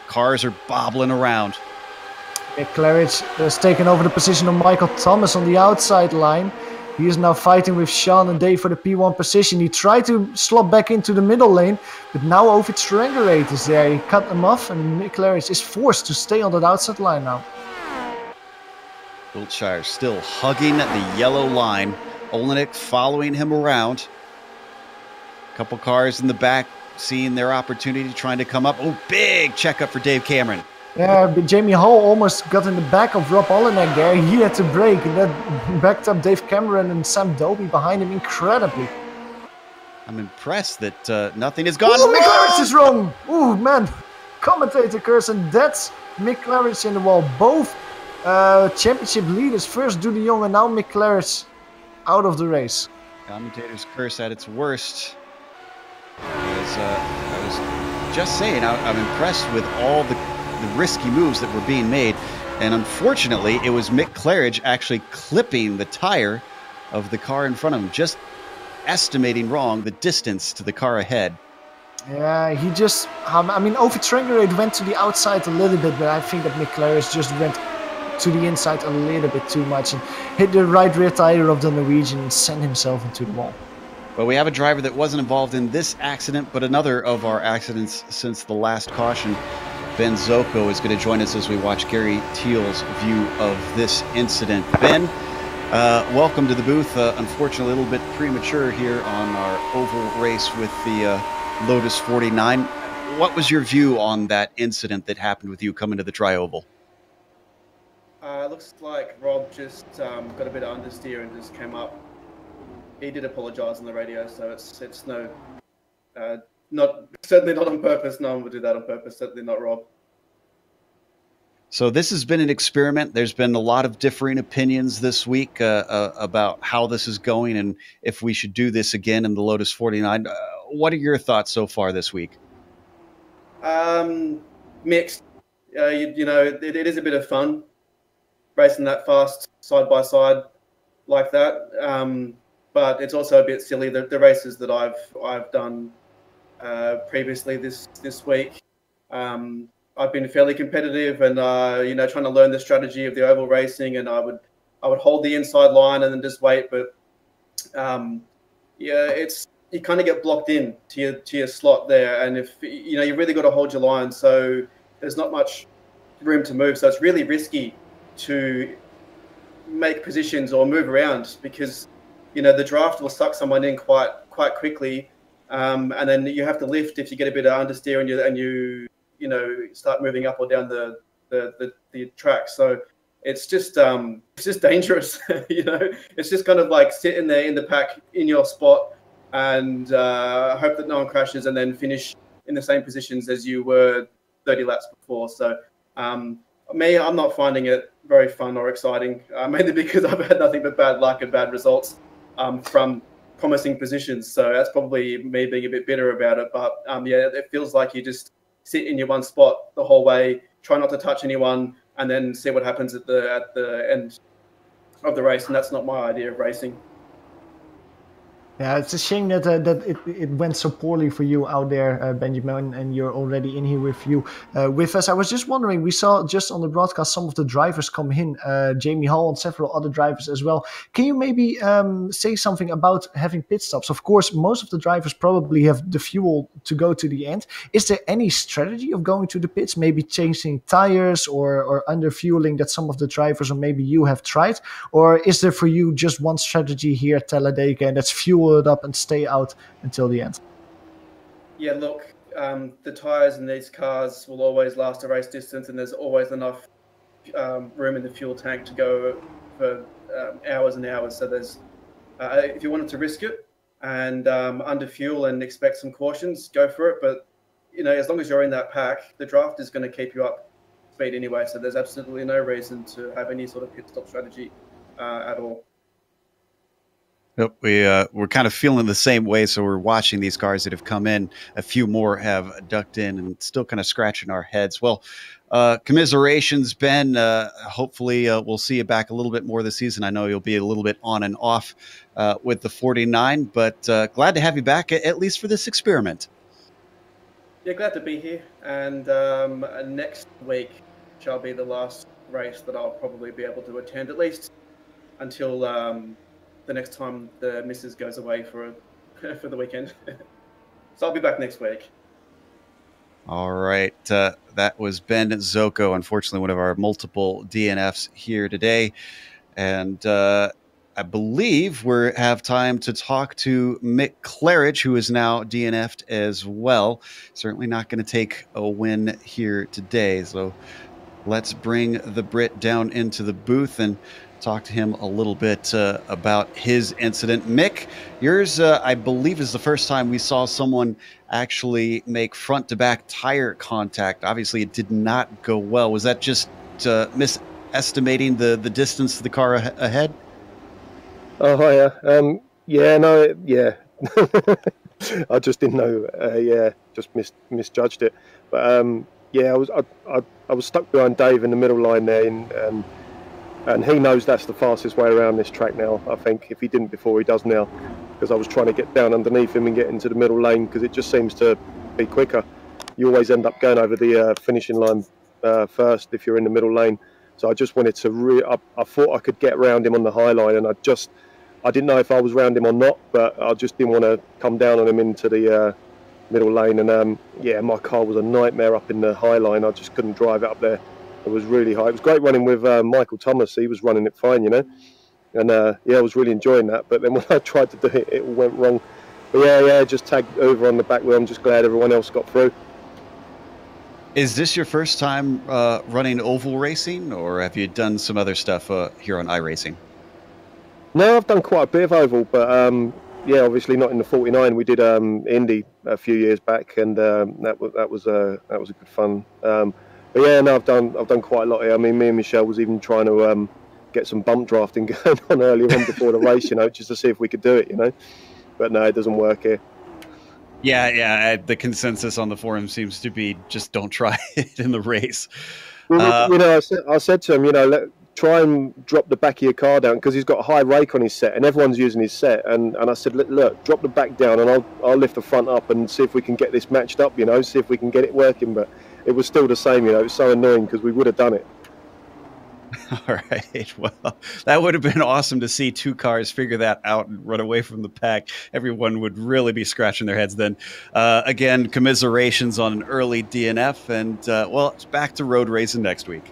cars are bobbling around. Claridge has taken over the position of Michael Thomas on the outside line. He is now fighting with Sean and Dave for the P1 position. He tried to slot back into the middle lane, but now Ovid Stranglerate is there. He cut him off, and Mick Claridge is forced to stay on that outside line now. Wiltshire still hugging the yellow line. Olenek following him around. A couple cars in the back seeing their opportunity, trying to come up. Oh, big checkup for Dave Cameron. Yeah, but Jamie Hall almost got in the back of Rob Olenek there. He had to brake, and that backed up Dave Cameron and Sam Doby behind him incredibly. I'm impressed that nothing has gone wrong. Mick Claridge is wrong. Ooh, man. Commentator curse, and that's Mick Claridge in the wall. Both championship leaders, first Doody Young and now Mick Claridge, out of the race. Commentator's curse at its worst. I was just saying, I'm impressed with all the risky moves that were being made, and unfortunately it was Mick Claridge actually clipping the tire of the car in front of him, just estimating wrong the distance to the car ahead. Yeah, he just Ovid Stranglerate went to the outside a little bit, but I think that Mick Claridge just went to the inside a little bit too much and hit the right rear tire of the Norwegian and sent himself into the wall. But we have a driver that wasn't involved in this accident, but another of our accidents since the last caution. Ben Zocco is going to join us as we watch Gary Teal's view of this incident. Ben, welcome to the booth. Unfortunately, a little bit premature here on our oval race with the Lotus 49. What was your view on that incident that happened with you coming to the tri-oval? Looks like Rob just got a bit of understeer and just came up. He did apologise on the radio, so it's no... certainly not on purpose. No one would do that on purpose. Certainly not Rob. So this has been an experiment. There's been a lot of differing opinions this week about how this is going and if we should do this again in the Lotus 49. What are your thoughts so far this week? Mixed. It is a bit of fun racing that fast side by side like that. But it's also a bit silly. The races that I've done previously this week, I've been fairly competitive and trying to learn the strategy of the oval racing, and I would hold the inside line and then just wait. But you kind of get blocked in to your slot there, and if you really got to hold your line, so there's not much room to move. So it's really risky to make positions or move around because the draft will suck someone in quite quickly. And then you have to lift if you get a bit of understeer and you start moving up or down the track. So it's just dangerous. It's just kind of like sitting there in the pack in your spot and hope that no one crashes and then finish in the same positions as you were 30 laps before. So I'm not finding it very fun or exciting, mainly because I've had nothing but bad luck and bad results from promising positions. So that's probably me being a bit bitter about it. But it feels like you just sit in your one spot the whole way, try not to touch anyone, and then see what happens at the end of the race. And that's not my idea of racing. Yeah, it's a shame that it went so poorly for you out there, Benjamin, and you're already in here with us. I was just wondering, we saw just on the broadcast some of the drivers come in, Jamie Hall and several other drivers as well. Can you maybe say something about having pit stops? Of course, most of the drivers probably have the fuel to go to the end. Is there any strategy of going to the pits, maybe changing tires or under fueling that some of the drivers or maybe you have tried? Or is there for you just one strategy here at Talladega, and that's fuel it up and stay out until the end? Yeah, look, the tyres in these cars will always last a race distance, and there's always enough room in the fuel tank to go for hours and hours. So there's, if you wanted to risk it and under fuel and expect some cautions, go for it. But as long as you're in that pack, the draft is going to keep you up speed anyway. So there's absolutely no reason to have any sort of pit stop strategy at all. Nope, we're kind of feeling the same way. So we're watching these cars that have come in. A few more have ducked in and still kind of scratching our heads. Well, commiserations, Ben. Hopefully we'll see you back a little bit more this season. I know you'll be a little bit on and off with the 49, but glad to have you back, at least for this experiment. Yeah, glad to be here. And next week shall be the last race that I'll probably be able to attend, at least until the next time the missus goes away for the weekend. So I'll be back next week. All right. That was Ben Zocco, unfortunately, one of our multiple DNFs here today. And I believe we have time to talk to Mick Claridge, who is now DNF'd as well. Certainly not going to take a win here today. So let's bring the Brit down into the booth and talk to him a little bit about his incident. Mick, yours, I believe, is the first time we saw someone actually make front-to-back tire contact. Obviously, it did not go well. Was that just misestimating the distance of the car ahead? Oh, hiya. Yeah. I just didn't know. Just misjudged it. But I was stuck behind Dave in the middle line there, and he knows that's the fastest way around this track now. I think if he didn't before, he does now, because I was trying to get down underneath him and get into the middle lane because it just seems to be quicker. You always end up going over the finishing line first if you're in the middle lane. So I just wanted to I thought I could get around him on the high line, and I didn't know if I was round him or not, but I just didn't want to come down on him into the middle lane. And my car was a nightmare up in the high line. I just couldn't drive it up there. It was really high. It was great running with Michael Thomas. He was running it fine, and I was really enjoying that. But then when I tried to do it, it all went wrong. But just tagged over on the back wheel. I'm just glad everyone else got through. Is this your first time running oval racing, or have you done some other stuff here on iRacing? No, I've done quite a bit of oval, but obviously not in the 49. We did Indy a few years back, and that was a good fun. I've done quite a lot here. I mean, me and Michelle was even trying to get some bump drafting going on earlier on before the race, just to see if we could do it, But no, it doesn't work here. Yeah. The consensus on the forum seems to be just don't try it in the race. Well, I said to him, try and drop the back of your car down, because he's got a high rake on his set and everyone's using his set. And I said, look, drop the back down and I'll lift the front up and see if we can get this matched up, see if we can get it working. But it was still the same, it was so annoying because we would have done it. All right. Well, that would have been awesome to see two cars figure that out and run away from the pack. Everyone would really be scratching their heads then. Again, commiserations on an early DNF. And, it's back to road racing next week.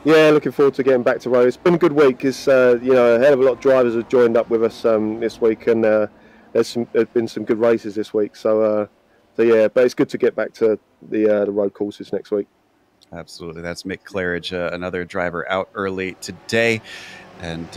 Yeah, looking forward to getting back to road. It's been a good week. It's, a hell of a lot of drivers have joined up with us this week. And there's been some good races this week. So but it's good to get back to the road courses next week. Absolutely. That's Mick Claridge, another driver out early today. And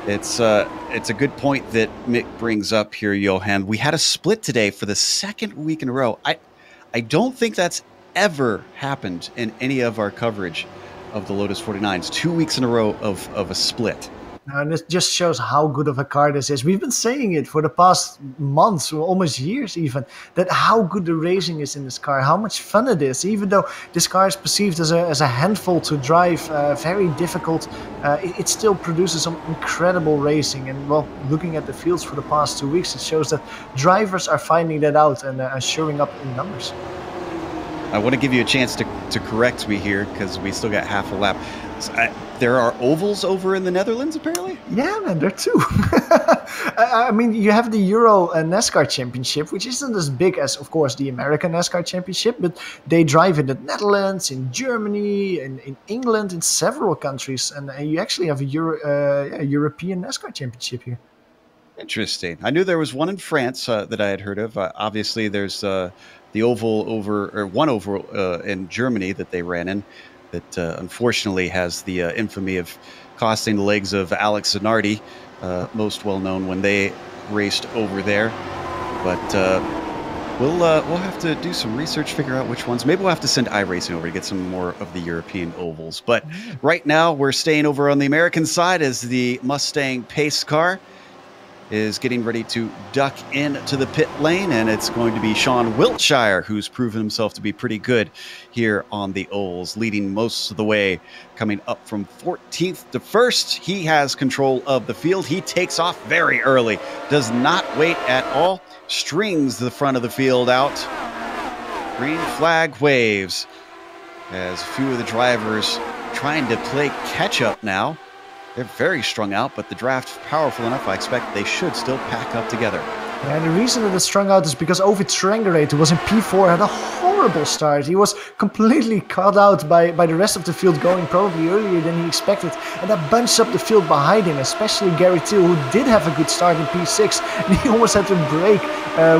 it's a good point that Mick brings up here, Johan. We had a split today for the second week in a row. I don't think that's ever happened in any of our coverage of the Lotus 49s. 2 weeks in a row of a split. And it just shows how good of a car this is. We've been saying it for the past months, or almost years even, that how good the racing is in this car, how much fun it is. Even though this car is perceived as a handful to drive, very difficult, it still produces some incredible racing. And well, looking at the fields for the past 2 weeks, it shows that drivers are finding that out and are showing up in numbers. I want to give you a chance to correct me here because we still got half a lap. There are ovals over in the Netherlands, apparently? Yeah, man, there are two. I mean, you have the Euro NASCAR Championship, which isn't as big as, of course, the American NASCAR Championship, but they drive in the Netherlands, in Germany, in England, in several countries. And you actually have a European NASCAR Championship here. Interesting. I knew there was one in France that I had heard of. Obviously, there's the oval one oval in Germany that they ran in that unfortunately has the infamy of costing the legs of Alex Zanardi, most well known when they raced over there. But we'll have to do some research, figure out which ones. Maybe we'll have to send iRacing over to get some more of the European ovals. But right now we're staying over on the American side as the Mustang pace car is getting ready to duck into the pit lane, and it's going to be Sean Wiltshire, who's proven himself to be pretty good here on the ovals, leading most of the way, coming up from 14th to 1st. He has control of the field. He takes off very early, does not wait at all, strings the front of the field out. Green flag waves as a few of the drivers trying to play catch-up now. They're very strung out, but the draft's powerful enough. I expect they should still pack up together. Yeah, and the reason that it's strung out is because Ovid Trengerator was in P4, had a horrible start. He was completely caught out by the rest of the field going probably earlier than he expected. And that bunched up the field behind him, especially Gary Thiel, who did have a good start in P6. And he almost had to brake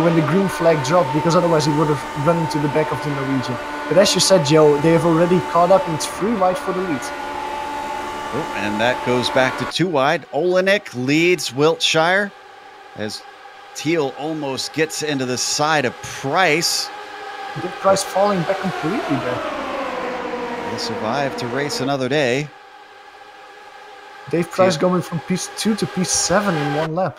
when the green flag dropped, because otherwise he would have run into the back of the Norwegian. But as you said, Joe, they have already caught up and it's 3 wide for the lead. Oh, and that goes back to 2 wide. Olenek leads Wiltshire as Thiel almost gets into the side of Price. Price falling back completely there. They survive to race another day. Dave Price going from P2 to P7 in 1 lap.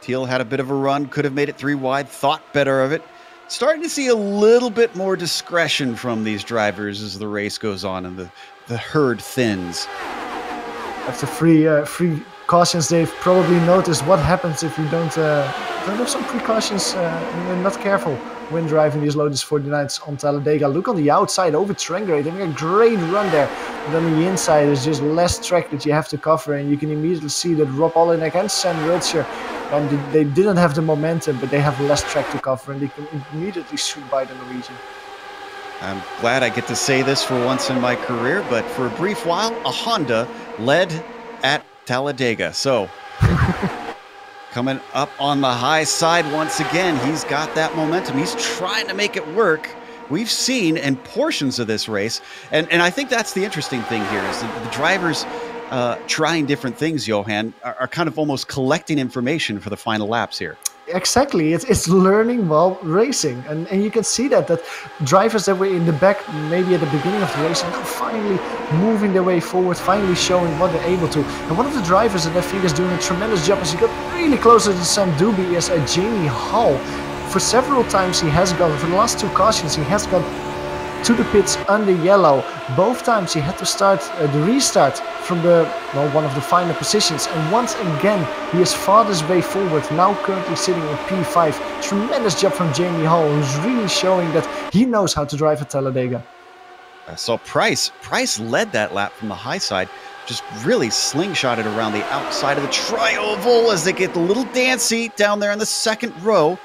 Thiel had a bit of a run, could have made it 3 wide, thought better of it. Starting to see a little bit more discretion from these drivers as the race goes on and the herd thins. After three cautions, they've probably noticed what happens if you don't have some precautions and you're not careful when driving these Lotus 49s on Talladega. Look on the outside, over Trengerator, having a great run there. And on the inside, there's just less track that you have to cover, and you can immediately see that Rob Olenek and Sam Wiltshire, and they didn't have the momentum, but they have less track to cover, and they can immediately shoot by the Norwegian. I'm glad I get to say this for once in my career, but for a brief while, a Honda led at Talladega. So, coming up on the high side once again, he's got that momentum. He's trying to make it work. We've seen in portions of this race, and I think that's the interesting thing here, is that the drivers trying different things, Johan, are kind of almost collecting information for the final laps here. Exactly, it's learning while racing, and you can see that drivers that were in the back maybe at the beginning of the race are now finally moving their way forward, finally showing what they're able to. And one of the drivers that I think is doing a tremendous job as he got really closer to Sam Doobie is Jamie Hall. For several times he has gone, for the last 2 cautions, he has gone to the pits under yellow. Both times he had to start the restart from one of the final positions, and once again he has fought his way forward, now currently sitting in P5. Tremendous job from Jamie Hall, who's really showing that he knows how to drive at Talladega. So Price led that lap from the high side, just really slingshotted around the outside of the tri-oval as they get the little dancy down there in the 2nd row.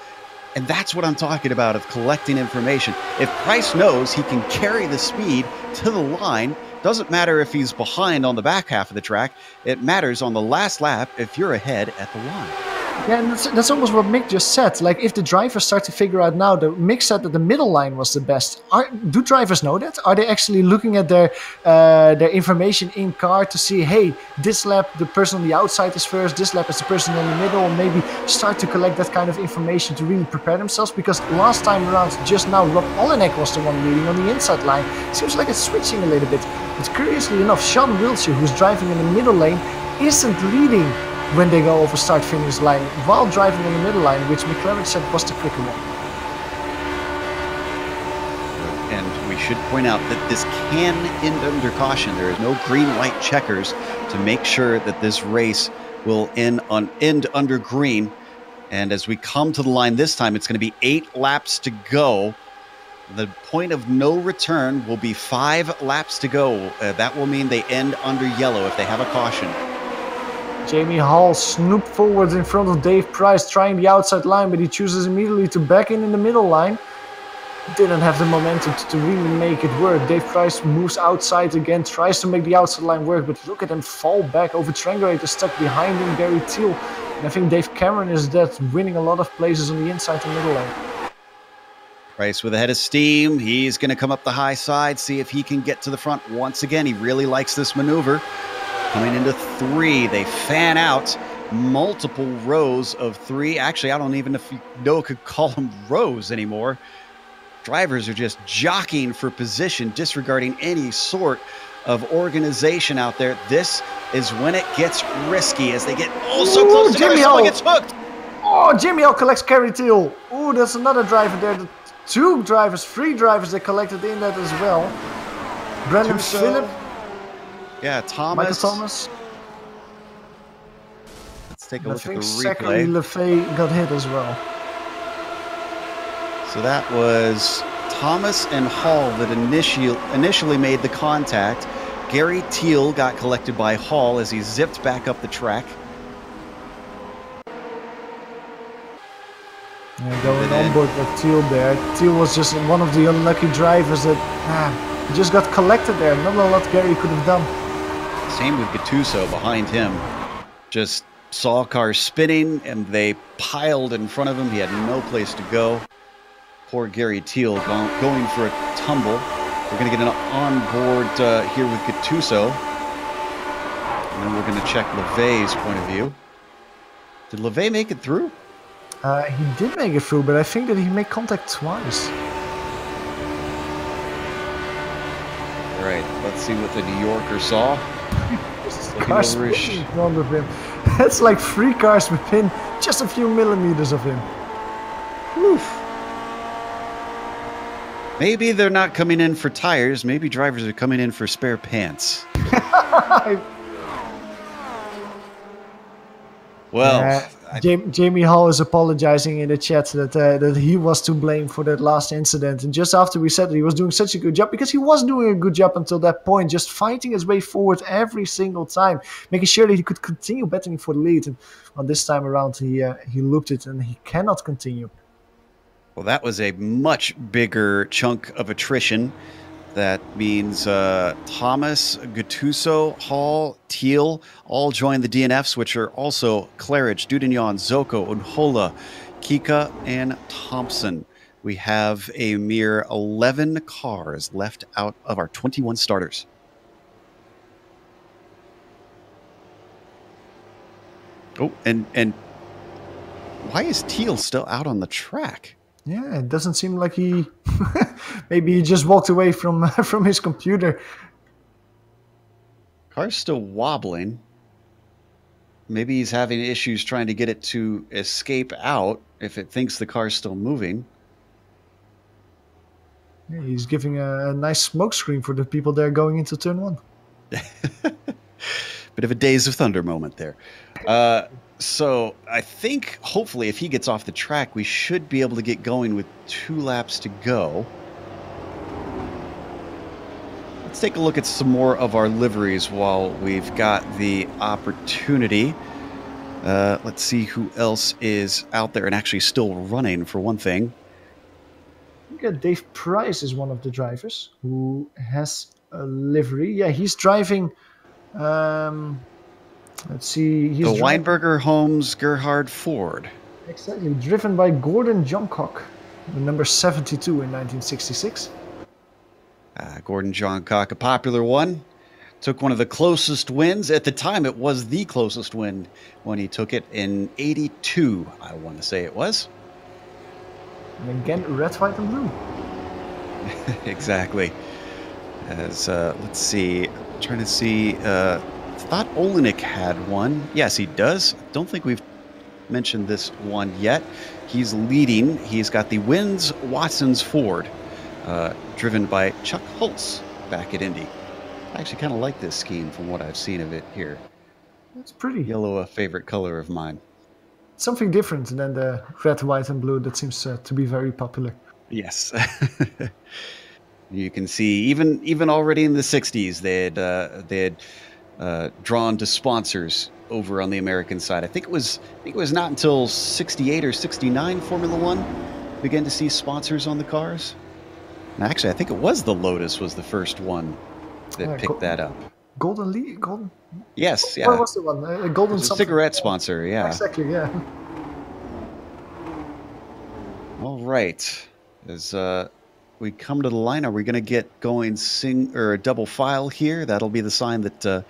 And that's what I'm talking about, of collecting information. If Price knows he can carry the speed to the line, doesn't matter if he's behind on the back half of the track, it matters on the last lap if you're ahead at the line. Yeah, and that's almost what Mick just said. Like, if the drivers start to figure out now, Mick said that the middle line was the best. Do drivers know that? Are they actually looking at their information in car to see, hey, this lap the person on the outside is first, this lap is the person in the middle, and maybe start to collect that kind of information to really prepare themselves? Because last time around, just now, Rob Olenek was the one leading on the inside line. Seems like it's switching a little bit. But curiously enough, Sean Wiltshire, who's driving in the middle lane, isn't leading when they go over start-finish line while driving on the middle line, which McLaren said was the quicker one. And we should point out that this can end under caution. There is no green-white checkers to make sure that this race will end under green. And as we come to the line this time, it's going to be 8 laps to go. The point of no return will be 5 laps to go. That will mean they end under yellow if they have a caution. Jamie Hall snooped forward in front of Dave Price, trying the outside line, but he chooses immediately to back in the middle line. Didn't have the momentum to really make it work. Dave Price moves outside again, tries to make the outside line work, but look at him fall back over Trangerator, stuck behind him, Gary Thiel. And I think Dave Cameron is that, winning a lot of places on the inside and middle lane. Price with a head of steam. He's going to come up the high side, see if he can get to the front once again. He really likes this maneuver. Coming into 3, they fan out multiple rows of 3. Actually, I don't even know if could call them rows anymore. Drivers are just jockeying for position, disregarding any sort of organization out there. This is when it gets risky as they get so close to Jimmy someone gets hooked. Oh, Jimmy Hill collects Gary Thiel. Oh, that's another driver there. 3 drivers they collected in that as well. Brandon Philippe. Yeah, Thomas. Michael Thomas. Let's take a look at the replay. Zachary Lefay got hit as well. So that was Thomas and Hall that initially made the contact. Gary Thiel got collected by Hall as he zipped back up the track. Yeah, going on board with Thiel there. Thiel was just one of the unlucky drivers that just got collected there. Not a lot Gary could have done. Same with Gattuso behind him. Just saw cars spinning and they piled in front of him. He had no place to go. Poor Gary Thiel going for a tumble. We're going to get an onboard here with Gattuso. And then we're going to check LeVay's point of view. Did LeVay make it through? He did make it through, but I think that he made contact twice. All right, let's see what the New Yorker saw. Cars spinning in front of him. That's like 3 cars within just a few millimeters of him. Oof. Maybe they're not coming in for tires. Maybe drivers are coming in for spare pants. Well, Jamie Hall is apologizing in the chat that he was to blame for that last incident. And just after we said that he was doing such a good job, because he was doing a good job until that point, just fighting his way forward every single time, making sure that he could continue battling for the lead. And well, this time around, he looped it and he cannot continue. Well, that was a much bigger chunk of attrition. That means Thomas, Gattuso, Hall, Thiel all joined the DNFs, which are also Claridge, Dudignon, Zoko, Unhola, Kika, and Thompson. We have a mere 11 cars left out of our 21 starters. Oh, and why is Thiel still out on the track? Yeah, it doesn't seem like he... Maybe he just walked away from his computer. Car's still wobbling. Maybe he's having issues trying to get it to escape out if it thinks the car's still moving. Yeah, he's giving a nice smoke screen for the people there going into turn 1. Bit of a Days of Thunder moment there. So I think hopefully if he gets off the track, we should be able to get going with 2 laps to go. Let's take a look at some more of our liveries while we've got the opportunity. Let's see who else is out there and actually still running for one thing. I think Dave Price is one of the drivers who has a livery. Yeah, he's driving... let's see. He's the Weinberger Holmes Gerhard Ford. Exactly. Driven by Gordon Johncock, the number 72 in 1966. Gordon Johncock, a popular one. Took one of the closest wins. At the time, it was the closest win when he took it in 82, I want to say it was. And again, red, white, and blue. Exactly. As let's see, I'm trying to see thought Olenek had one. Yes, he does. Don't think we've mentioned this one yet. He's leading. He's got the Wins Watson's Ford, driven by Chuck Holtz back at Indy. I actually kind of like this scheme from what I've seen of it here. It's pretty. Yellow, a favorite color of mine. Something different than the red, white, and blue that seems to be very popular. Yes. You can see even already in the 60s they had drawn to sponsors over on the American side. I think it was not until 68 or 69 Formula One began to see sponsors on the cars. And actually, I think it was the Lotus was the first one that picked that up. Golden Lee? Golden? Yes, yeah. What was the one? Golden a cigarette sponsor, yeah. Exactly, yeah. All right. As we come to the line, are we going to get going a double file here? That'll be the sign that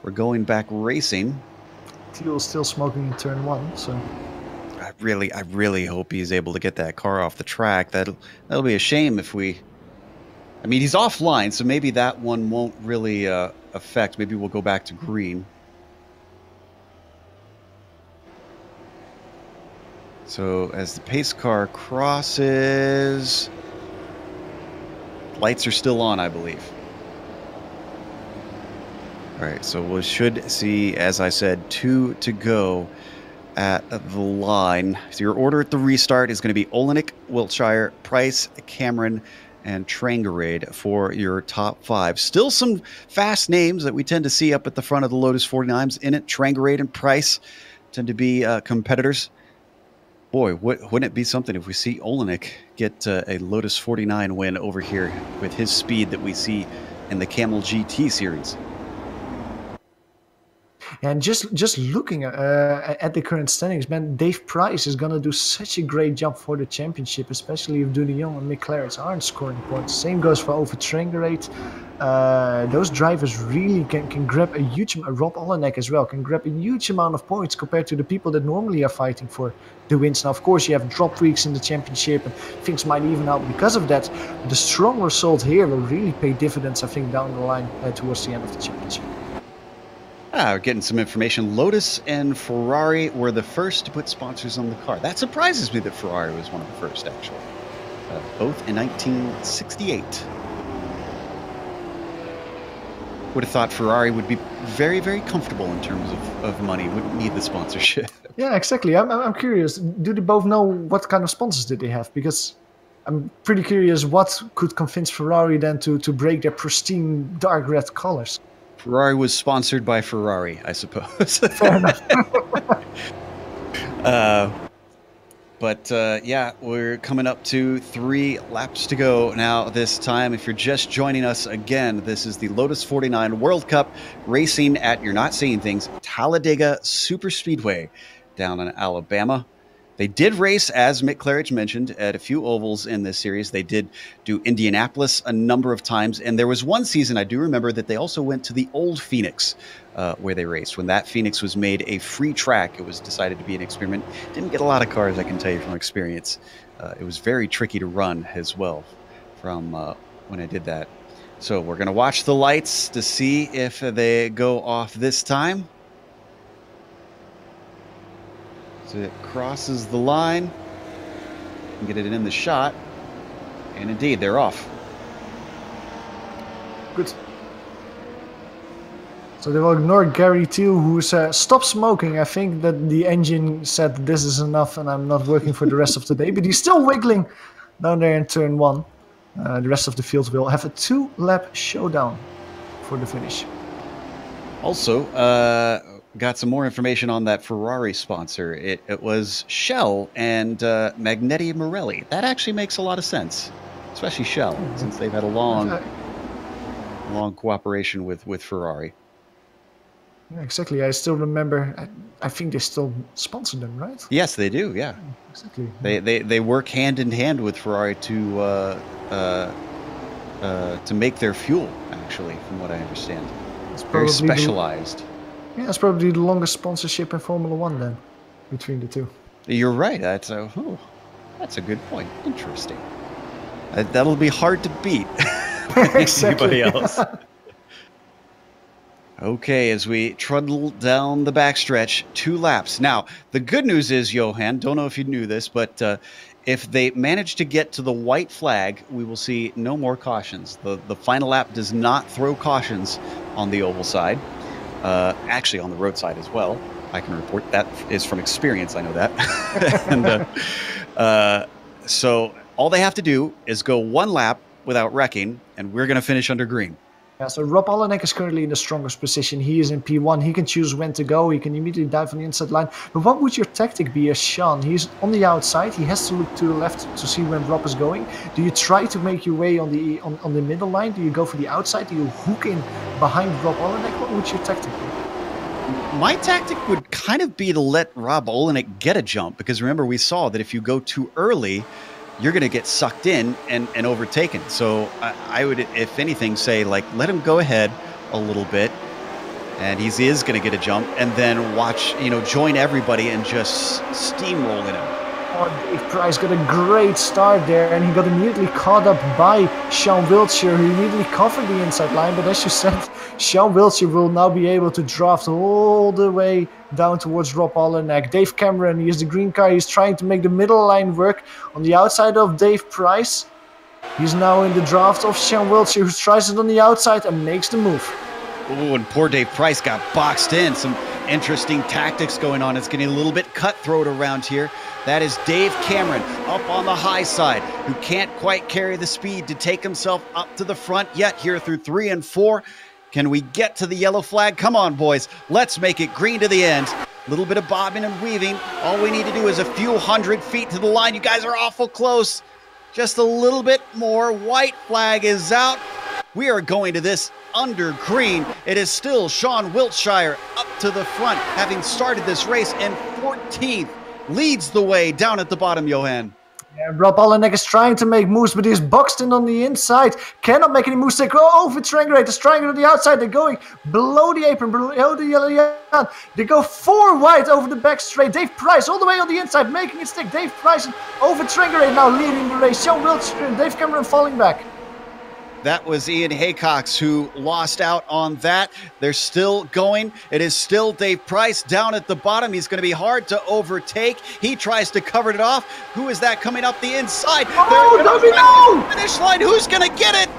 we're going back racing. Teal's still smoking in turn 1, so... I really hope he's able to get that car off the track. That'll be a shame if we... I mean, he's offline, so maybe that one won't really affect. Maybe we'll go back to green. So as the pace car crosses... Lights are still on, I believe. All right, so we should see, as I said, 2 to go at the line. So your order at the restart is going to be Olenek, Wiltshire, Price, Cameron, and Trangarade for your top 5. Still some fast names that we tend to see up at the front of the Lotus 49s in it. Trangarade and Price tend to be competitors. Boy, wouldn't it be something if we see Olenek get a Lotus 49 win over here with his speed that we see in the Camel GT series. And just looking at the current standings, man, Dave Price is going to do such a great job for the championship, especially if Dunion and McLaren aren't scoring points. Same goes for over Trangarade. Those drivers really can grab a huge amount. Rob Olenek as well can grab a huge amount of points compared to the people that normally are fighting for the wins. Now, of course, you have drop weeks in the championship, and things might even out because of that. The strong result here will really pay dividends, I think, down the line towards the end of the championship. We're getting some information. Lotus and Ferrari were the first to put sponsors on the car. That surprises me that Ferrari was one of the first, actually. Both in 1968. Would have thought Ferrari would be very, very comfortable in terms of money. Wouldn't need the sponsorship. Yeah, exactly. I'm curious. Do they both know what kind of sponsors did they have? Because I'm pretty curious what could convince Ferrari then to break their pristine dark red colors. Ferrari was sponsored by Ferrari, I suppose. Fair enough. Yeah, we're coming up to 3 laps to go now this time. If you're just joining us again, this is the Lotus 49 World Cup racing at, you're not seeing things, Talladega Superspeedway down in Alabama. They did race, as Mick Claridge mentioned, at a few ovals in this series. They did do Indianapolis a number of times. And there was one season, I do remember, that they also went to the old Phoenix where they raced. When that Phoenix was made a free track, it was decided to be an experiment. Didn't get a lot of cars, I can tell you from experience. It was very tricky to run as well from when I did that. So we're going to watch the lights to see if they go off this time. So it crosses the line, and get it in the shot, and indeed, they're off. Good. So they will ignore Gary Teal, who's stopped smoking. I think that the engine said this is enough and I'm not working for the rest of the day, but he's still wiggling down there in turn 1. The rest of the field will have a 2-lap showdown for the finish. Also, got some more information on that Ferrari sponsor. It was Shell and Magneti Marelli. That actually makes a lot of sense, especially Shell, since they've had a long cooperation with Ferrari. Yeah, exactly. I still remember. I think they still sponsor them, right? Yes, they do. Yeah, exactly. They work hand in hand with Ferrari to make their fuel. Actually, from what I understand, it's very specialized. Yeah, it's probably the longest sponsorship in Formula One then, between the two. You're right. That's a good point. Interesting. That'll be hard to beat. Exactly. Anybody else? Okay, as we trundle down the backstretch, 2 laps. Now, the good news is, Johan, don't know if you knew this, but if they manage to get to the white flag, we will see no more cautions. The final lap does not throw cautions on the oval side. Actually, on the road side as well. I can report that is from experience. I know that. And so all they have to do is go 1 lap without wrecking, and we're going to finish under green. Yeah, so Rob Olenek is currently in the strongest position. He is in P1. He can choose when to go. He can immediately dive on the inside line. But what would your tactic be as Sean? He's on the outside. He has to look to the left to see when Rob is going. Do you try to make your way on the middle line? Do you go for the outside? Do you hook in behind Rob Olenek? What would your tactic be? My tactic would kind of be to let Rob Olenek get a jump, because remember, we saw that if you go too early, you're going to get sucked in and overtaken. So I would, if anything, say, like, let him go ahead a little bit, and he is going to get a jump, and then watch, join everybody and just steamroll in him. Oh, Dave Price got a great start there, and he got immediately caught up by Sean Wiltshire, who immediately covered the inside line. But as you said, Sean Wiltshire will now be able to draft all the way down towards Rob Olenek. Dave Cameron, he has the green car. He's trying to make the middle line work on the outside of Dave Price. He's now in the draft of Sean Wiltshire, who tries it on the outside and makes the move. Oh, and poor Dave Price got boxed in. Some interesting tactics going on. It's getting a little bit cutthroat around here. That is Dave Cameron up on the high side, who can't quite carry the speed to take himself up to the front yet here through 3 and 4. Can we get to the yellow flag? Come on, boys. Let's make it green to the end. A little bit of bobbing and weaving. All we need to do is a few hundred feet to the line. You guys are awful close. Just a little bit more. White flag is out. We are going to this under green. It is still Sean Wiltshire up to the front, having started this race in 14th. Leads the way down at the bottom, Johan. Yeah, Rob Olenek is trying to make moves, but he's boxed in on the inside. Cannot make any moves. They go over triangulate. The triangle on the outside. They're going below the apron, below the yellow line. They go 4 wide over the back straight. Dave Price all the way on the inside, making it stick. Dave Price over triangulate now leading the race. Sean Wiltshire and Dave Cameron falling back. That was Ian Haycox who lost out on that. They're still going. It is still Dave Price down at the bottom. He's going to be hard to overtake. He tries to cover it off. Who is that coming up the inside? Oh, no! Finish line. Who's going to get it?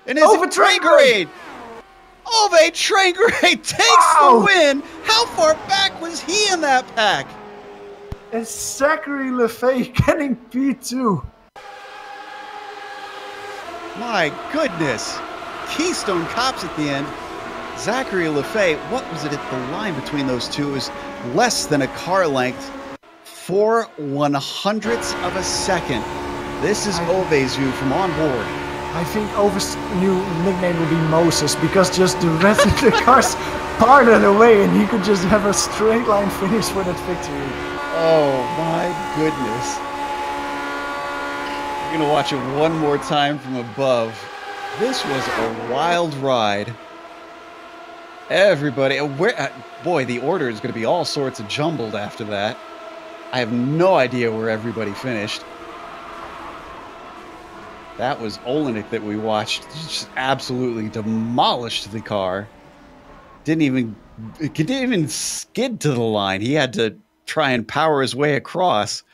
And is Ove Traegerade? Ove Traegerade takes the win. How far back was he in that pack? And Zachary Lefay getting P2. My goodness. Keystone Cops at the end. Zachary Lefay, what was it at the line between those two? It was less than a car length. 4/100ths of a second. This is Ove's view from on board. I think Ove's new nickname will be Moses, because just the rest of the cars parted away and he could just have a straight line finish for that victory. Oh my goodness. We're going to watch it one more time from above. This was a wild ride. Everybody, boy, the order is going to be all sorts of jumbled after that. I have no idea where everybody finished. That was Olenek that we watched. Just absolutely demolished the car. Didn't even skid to the line. He had to try and power his way across.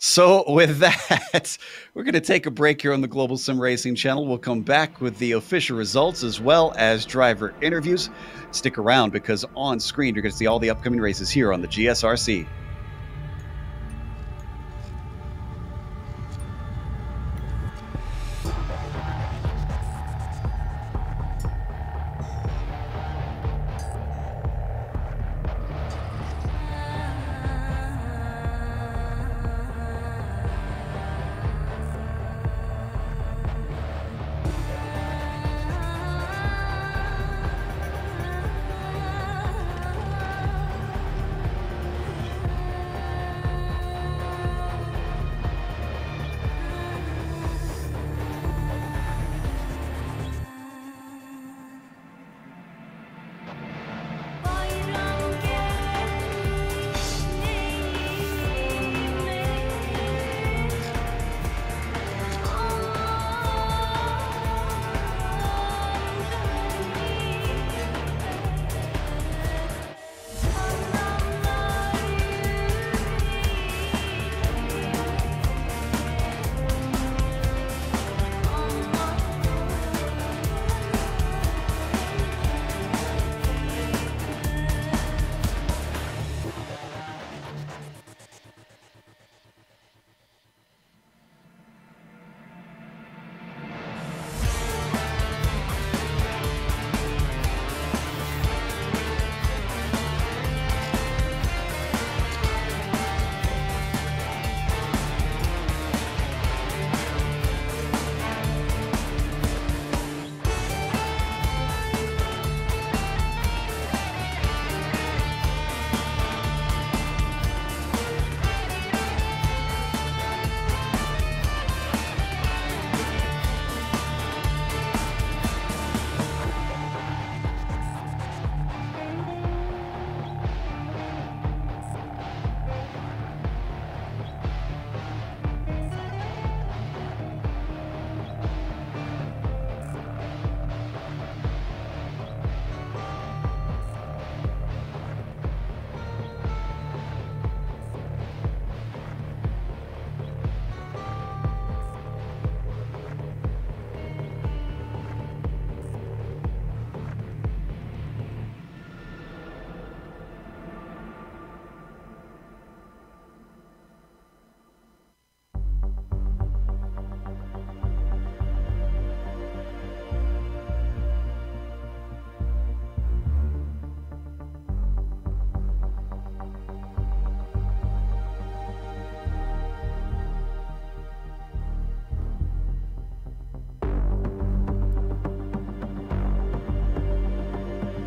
So with that, we're going to take a break here on the Global Sim Racing channel. We'll come back with the official results as well as driver interviews. Stick around, because on screen you're going to see all the upcoming races here on the GSRC.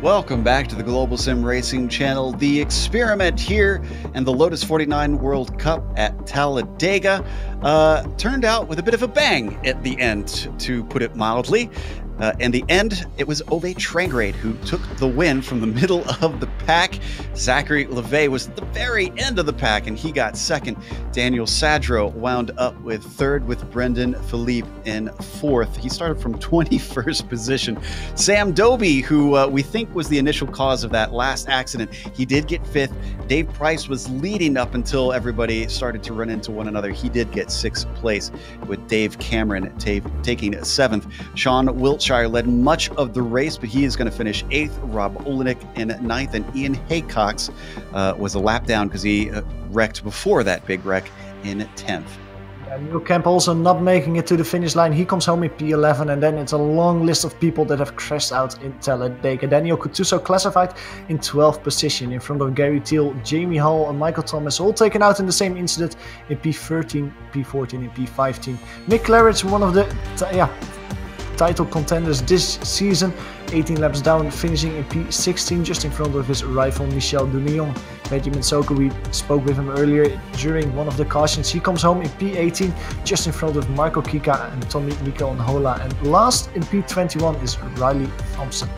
Welcome back to the Global Sim Racing channel. The experiment here and the Lotus 49 World Cup at Talladega turned out with a bit of a bang at the end, to put it mildly. In the end, it was Ove Trangrade who took the win from the middle of the pack. Zachary Levay was at the very end of the pack, and he got second. Daniel Sadro wound up with third, with Brendan Philippe in fourth. He started from 21st position. Sam Doby, who we think was the initial cause of that last accident, he did get fifth. Dave Price was leading up until everybody started to run into one another. He did get sixth place, with Dave Cameron taking seventh. Sean Wiltshire led much of the race, but he is going to finish eighth. Rob Olenek in ninth, and Ian Haycox was a lap down because he wrecked before that big wreck in 10th. Neil Kemp also not making it to the finish line. He comes home in P11, and then it's a long list of people that have crashed out in Talladega. Daniel Coutuso classified in 12th position in front of Gary Teal, Jamie Hall and Michael Thomas, all taken out in the same incident in P13, P14 and P15. Mick Claridge, one of the title contenders this season, 18 laps down, finishing in P16, just in front of his rival Michel Dunion. Benjamin Soko, we spoke with him earlier during one of the cautions. He comes home in P18, just in front of Marco Kika and Tommy Miko Nhola. And last in P21 is Riley Thompson.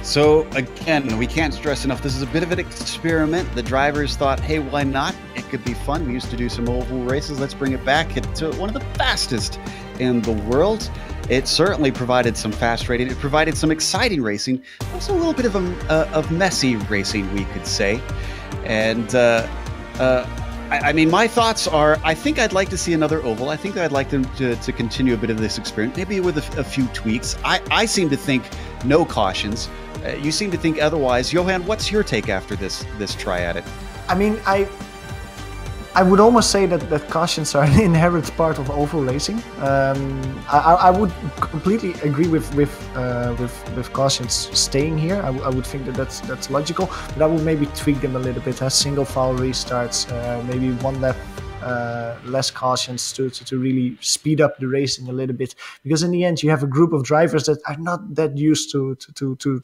So again, we can't stress enough, this is a bit of an experiment. The drivers thought, hey, why not? It could be fun. We used to do some oval races. Let's bring it back to one of the fastest in the world. It certainly provided some fast racing. It provided some exciting racing, also a little bit of messy racing, we could say. And I mean, my thoughts are, I think I'd like to see another oval. I think I'd like them to continue a bit of this experiment, maybe with a few tweaks. I seem to think no cautions. You seem to think otherwise. Johan, what's your take after this try at it? I mean, I would almost say that cautions are an inherent part of oval racing. I would completely agree with cautions staying here. I would think that's logical, but I would maybe tweak them a little bit. Have single file restarts, maybe one lap less cautions to really speed up the racing a little bit. Because in the end, you have a group of drivers that are not that used to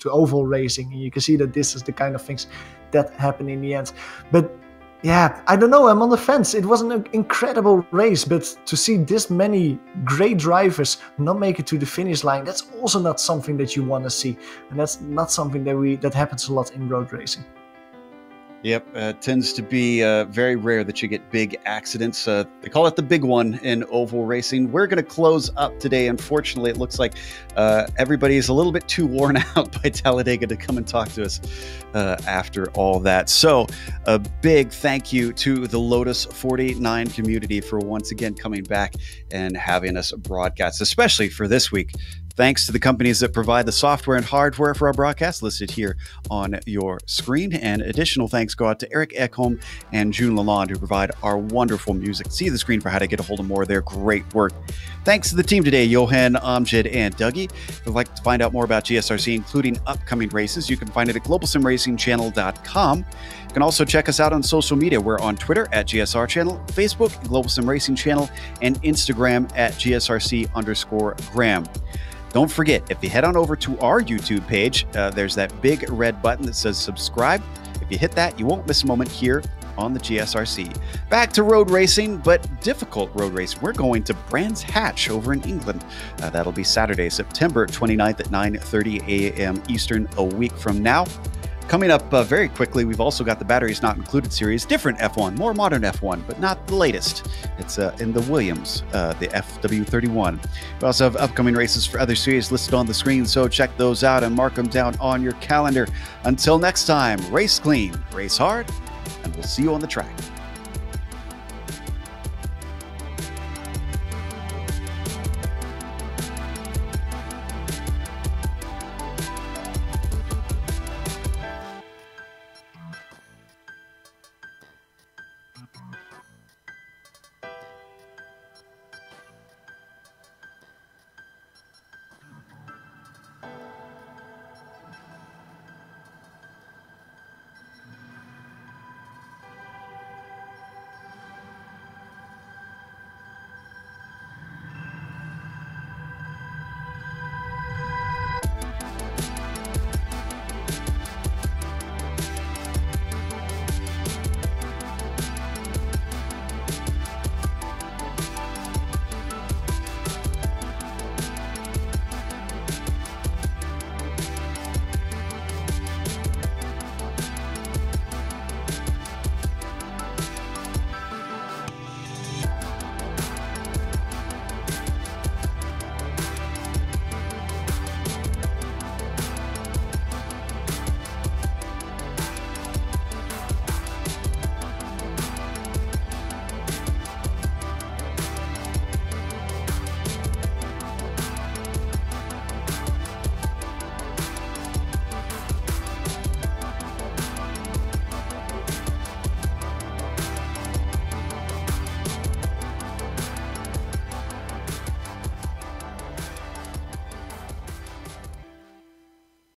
oval racing, and you can see that this is the kind of things that happen in the end. But yeah, I don't know, I'm on the fence. It was an incredible race, but to see this many great drivers not make it to the finish line, that's also not something that you want to see. And that's not something that happens a lot in road racing. Yep, it tends to be very rare that you get big accidents. They call it the big one in oval racing. We're going to close up today. Unfortunately, it looks like everybody is a little bit too worn out by Talladega to come and talk to us after all that. So a big thank you to the Lotus 49 community for once again coming back and having us broadcast, especially for this week. Thanks to the companies that provide the software and hardware for our broadcast listed here on your screen. And additional thanks go out to Eric Ekholm and June Lalonde, who provide our wonderful music. See the screen for how to get a hold of more of their great work. Thanks to the team today, Johan, Amjad, and Dougie. If you'd like to find out more about GSRC, including upcoming races, you can find it at globalsimracingchannel.com. You can also check us out on social media. We're on Twitter at GSR Channel, Facebook, Global Sim Racing Channel, and Instagram at GSRC_Graham. Don't forget, if you head on over to our YouTube page, there's that big red button that says subscribe. If you hit that, you won't miss a moment here on the GSRC. Back to road racing, but difficult road racing. We're going to Brands Hatch over in England. That'll be Saturday, September 29th at 9:30 a.m. Eastern, a week from now. Coming up very quickly, we've also got the Batteries Not Included series, different F1, more modern F1, but not the latest. It's in the Williams, the FW31. We also have upcoming races for other series listed on the screen, so check those out and mark them down on your calendar. Until next time, race clean, race hard, and we'll see you on the track.